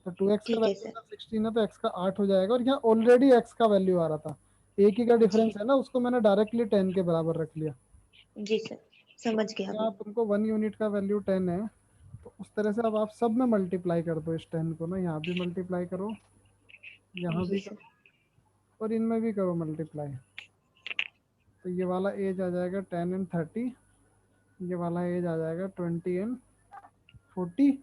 तो 2x का ठीक है वैल्यू सर। 16 है तो x का 8 हो जाएगा, और यहाँ ऑलरेडी x का वैल्यू आ रहा था, एक ही का डिफरेंस है ना, उसको मैंने डायरेक्टली 10 के बराबर रख लिया। जी सर समझ गया। यहाँ तुमको 1 यूनिट का वैल्यू 10 है, तो उस तरह से अब आप सब में मल्टीप्लाई कर दो इस 10 को ना, यहाँ भी मल्टीप्लाई करो, यहाँ जी भी सर। करो, और इनमें भी करो मल्टीप्लाई। तो ये वाला एज आ जाएगा 10 एंड 30, ये वाला एज आ जाएगा 20 एंड 40,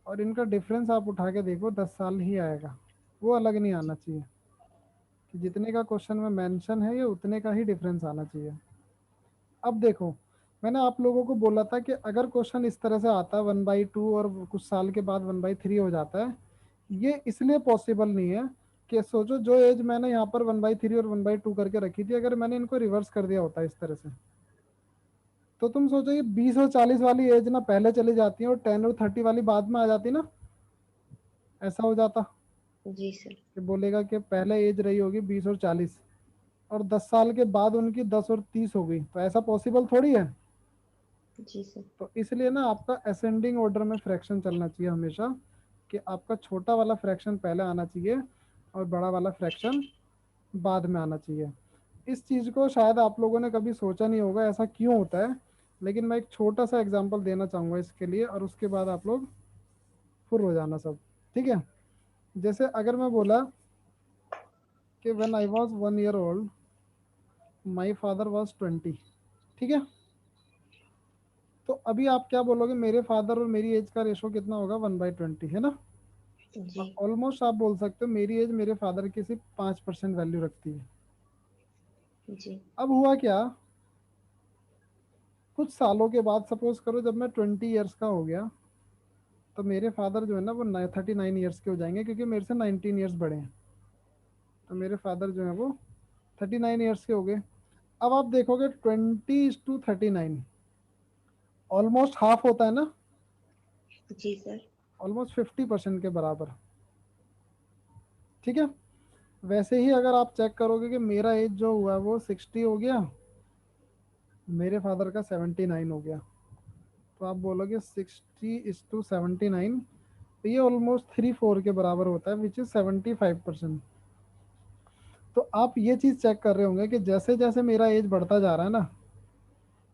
और इनका डिफरेंस आप उठा के देखो 10 साल ही आएगा, वो अलग नहीं आना चाहिए। कि जितने का क्वेश्चन में मेंशन है ये उतने का ही डिफरेंस आना चाहिए। अब देखो, मैंने आप लोगों को बोला था कि अगर क्वेश्चन इस तरह से आता है 1/2 और कुछ साल के बाद 1/3 हो जाता है, ये इसलिए पॉसिबल नहीं है कि सोचो जो एज मैंने यहाँ पर 1/3 और 1/2 करके रखी थी, अगर मैंने इनको रिवर्स कर दिया होता इस तरह से, तो तुम सोचो ये 20 और 40 वाली एज ना पहले चली जाती है और 10 और 30 वाली बाद में आ जाती ना, ऐसा हो जाता। जी सर। कि बोलेगा कि पहले एज रही होगी 20 और 40 और 10 साल के बाद उनकी 10 और 30 हो गई, तो ऐसा पॉसिबल थोड़ी है। जी सर। तो इसलिए ना आपका असेंडिंग ऑर्डर में फ्रैक्शन चलना चाहिए हमेशा, कि आपका छोटा वाला फ्रैक्शन पहले आना चाहिए और बड़ा वाला फ्रैक्शन बाद में आना चाहिए। इस चीज़ को शायद आप लोगों ने कभी सोचा नहीं होगा ऐसा क्यों होता है, लेकिन मैं एक छोटा सा एग्जांपल देना चाहूँगा इसके लिए, और उसके बाद आप लोग फुर हो जाना सब। ठीक है, जैसे अगर मैं बोला कि when I was 1 year old my father was 20, ठीक है, तो अभी आप क्या बोलोगे, मेरे फादर और मेरी एज का रेशो कितना होगा, 1/20 है ना। जी ऑलमोस्ट आप बोल सकते हो मेरी एज मेरे फादर की सिर्फ 5% वैल्यू रखती है। जी अब हुआ क्या, कुछ सालों के बाद सपोज करो जब मैं 20 ईयर्स का हो गया, तो मेरे फादर जो है ना वो 39 ईयर्स के हो जाएंगे, क्योंकि मेरे से 19 ईयर्स बड़े हैं। तो मेरे फादर जो है वो 39 ईयर्स के हो गए। अब आप देखोगे 20:39 ऑलमोस्ट हाफ होता है ना, जी सर। ऑलमोस्ट 50% के बराबर। ठीक है, वैसे ही अगर आप चेक करोगे कि मेरा एज जो हुआ वो 60 हो गया, मेरे फादर का 79 हो गया, तो आप बोलोगे 60:79, तो ये ऑलमोस्ट 3/4 के बराबर होता है, विच इज 75%। तो आप ये चीज़ चेक कर रहे होंगे कि जैसे जैसे मेरा एज बढ़ता जा रहा है ना,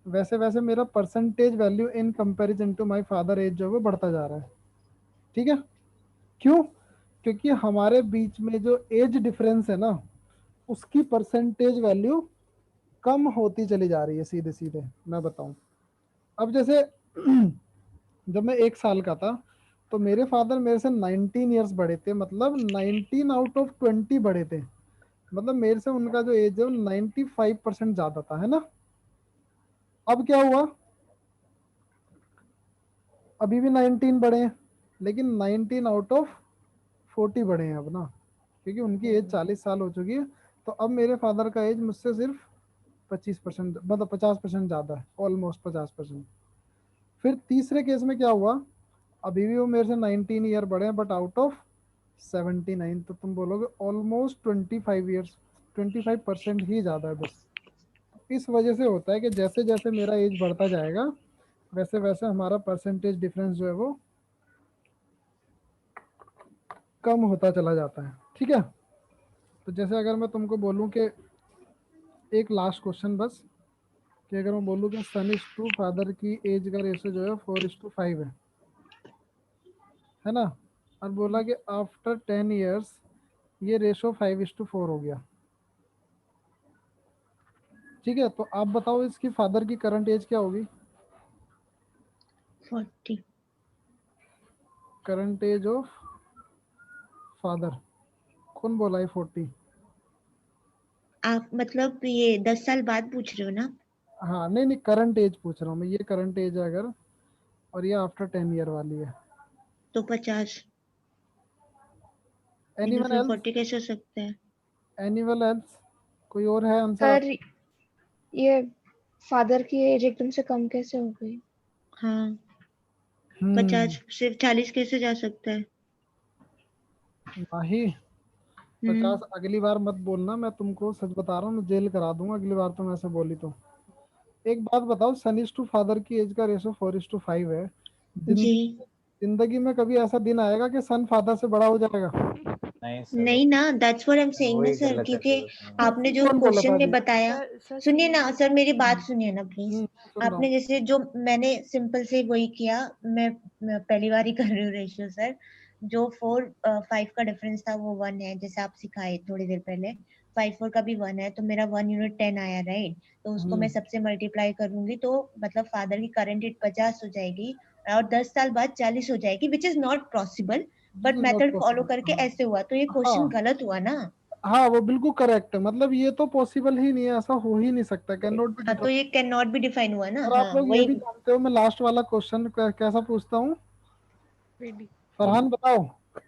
वैसे वैसे मेरा percentage value in comparison to my father age जो है वो बढ़ता जा रहा है। ठीक है, क्यों, क्योंकि हमारे बीच में जो एज डिफरेंस है ना, उसकी परसेंटेज वैल्यू कम होती चली जा रही है। सीधे सीधे मैं बताऊं, अब जैसे जब मैं 1 साल का था तो मेरे फादर मेरे से 19 ईयर्स बड़े थे, मतलब 19 आउट ऑफ 20 बड़े थे, मतलब मेरे से उनका जो एज है वो 95% ज़्यादा था, है ना। अब क्या हुआ, अभी भी 19 बढ़े हैं, लेकिन 19 आउट ऑफ 40 बढ़े हैं अब ना, क्योंकि उनकी एज 40 साल हो चुकी है। तो अब मेरे फादर का एज मुझसे सिर्फ 25%, मतलब 50% ज़्यादा है, ऑलमोस्ट 50%। फिर तीसरे केस में क्या हुआ, अभी भी वो मेरे से 19 ईयर बड़े हैं, बट आउट ऑफ 79, तो तुम बोलोगे ऑलमोस्ट 25 ईयर्स, 25% ही ज़्यादा है बस। इस वजह से होता है कि जैसे जैसे मेरा एज बढ़ता जाएगा वैसे वैसे हमारा परसेंटेज डिफरेंस जो है वो कम होता चला जाता है। ठीक है, तो जैसे अगर मैं तुमको बोलूं कि एक लास्ट क्वेश्चन बस, कि अगर मैं बोलूं कि सन इज टू फादर की एज का रेशो जो है 4:5 है ना, और बोला कि आफ्टर 10 ईयर्स ये रेशो 5:4 हो गया। ठीक है, तो आप बताओ इसकी फादर की करंट एज क्या होगी? 40। करंट एज ऑफ फादर, कौन बोला है 40? आप मतलब ये 10 साल बाद पूछ रहे हो ना? हाँ नहीं नहीं, करंट एज पूछ रहा हूँ मैं, ये करंट एज है अगर, और ये आफ्टर 10 ईयर वाली है। तो 50। एनीवन फिर एल्स? 40 कैसे हो सकता है? Anyone else? कोई और है आंसर? सर ये फादर की एज एकदम से कम कैसे हो गई? हाँ 50 सिर्फ 40 कैसे जा सकता है? नहीं 50 अगली बार मत बोलना, मैं तुमको सच बता रहा हूँ, मैं जेल करा दूंगा अगली बार तुम ऐसे बोली तो। एक बात बताओ, सन इज टू फादर की एज का रेशो 4:5 है। जी जिंदगी में कभी ऐसा दिन आएगा कि सन फादर से बड़ा हो जाएगा? नहीं सर, नहीं ना, that's what I am saying ना वही सर, गलत है क्योंकि सर उसमें। आपने जो कौन बोला था क्वेश्चन में अभी? बताया, सर सुनिए ना सर, मेरी बात सुनिए ना प्लीज। सुन रहा आपने हूँ। जैसे जो मैंने सिंपल से वही किया, मैं पहली बार ही कर रही हूँ रेशियो सर। जो 4-5 का डिफरेंस था वो 1 है, जैसे आप सिखाए थोड़ी देर पहले। 5-4 का भी 1 है, तो मेरा 1 यूनिट 10 आया राइट। तो उसको मैं सबसे मल्टीप्लाई करूंगी तो मतलब फादर की करंट एज 50 हो जाएगी और 10 साल बाद 40 हो जाएगी, which is not possible. But not method follow करके पॉसिबल। ऐसे हुआ, तो ये हाँ क्वेश्चन गलत हुआ ना। हाँ, वो बिल्कुल करेक्ट है, मतलब ये तो पॉसिबल ही नहीं है, ऐसा हो ही नहीं सकता, कैन नॉट बी। हाँ तो ये कैन नॉट बी डिफाइन हुआ ना। और हाँ आप लोग ये वही। भी जानते हो मैं लास्ट वाला क्वेश्चन कैसा पूछता हूँ? रेडी। फरहान बताओ।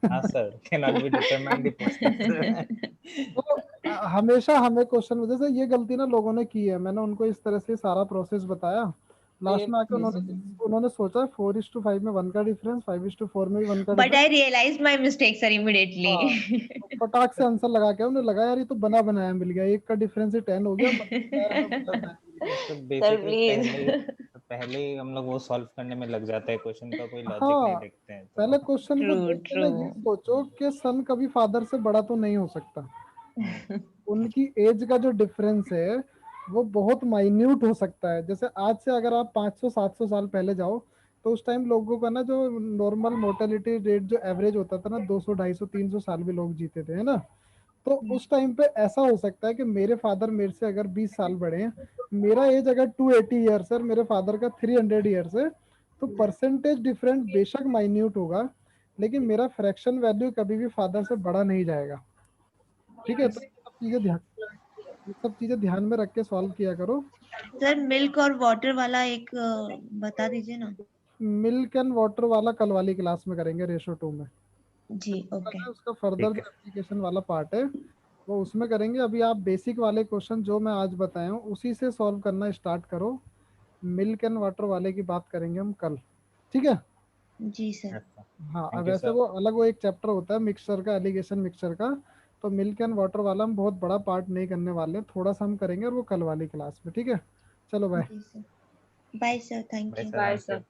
हाँ sir, can not be determined ही पूछता है सर। तो हमेशा हमें क्वेश्चन, जैसे ये गलती ना लोगों ने की है, मैंने उनको इस तरह से सारा प्रोसेस बताया, लास्ट में आके उन्होंने उन्होंने सोचा 4:5 में 1 का डिफरेंस, 5:4 में भी 1 का but difference. I realize my mistake sir हाँ, इमिडिएटली। तो फटाक से आंसर लगा के उन्हें लगा यार ये तो बना बनाया मिल गया, 1 का डिफरेंस ही 10 हो गया, बनाया हमें बना बनाया मिल गया। तो सर बेसिकली प्लीज। पहले ही हम लोग वो सॉल्व करने में लग जाते हैं, क्वेश्चन का कोई लॉजिक नहीं हाँ, देखते हैं तो। पहले क्वेश्चन को ट्रू देख के ट्रू। ना ये सोचो कि सन कभी फादर से बड़ा तो नहीं हो सकता। उनकी एज का जो डिफरेंस है वो बहुत माइन्यूट हो सकता है। जैसे आज से अगर आप 500-700 साल पहले जाओ तो उस टाइम लोगों का ना जो नॉर्मल मोर्टेलिटी रेट जो एवरेज होता था ना 200, 250, 300 साल भी लोग जीते थे, है ना। तो उस टाइम पे ऐसा हो सकता है कि मेरे फादर मेरे से अगर 20 साल बड़े हैं, मेरा एज अगर 280 ईयर्स है, मेरे फादर का 300 ईयर्स है, तो परसेंटेज डिफरेंस बेशक माइन्यूट होगा, लेकिन मेरा फ्रैक्शन वैल्यू कभी भी फादर से बड़ा नहीं जाएगा। ठीक है, तो ये सब चीजें ध्यान में रख के सॉल्व किया करो। सर मिल्क और वाटर वाला एक बता दीजिए ना। मिल्क एंड वाटर वाला कल वाली क्लास में करेंगे रेशो 2 में। जी ओके। उसका फर्दर ठीक जो है। एप्लीकेशन वाला पार्ट है वो उसमें करेंगे। अभी आप बेसिक वाले क्वेश्चन जो मैं आज बताया हूँ उसी से सॉल्व करना स्टार्ट करो। मिल्क एंड वाटर वाले की बात करेंगे हम कल। ठीक है। जी सर। अच्छा, हाँ, अब थैंक यू वैसे सर। वो अलग वो एक चैप्टर होता है मिक्सचर का, एलिगेशन मिक्सचर का। तो मिल्क एंड वाटर वाला हम बहुत बड़ा पार्ट नहीं करने वाले हैं, थोड़ा सा हम करेंगे और वो कल वाली क्लास में। ठीक है, चलो बाय। जी sir. Bye sir, thank bye you. Sir, bye thank you. Sir.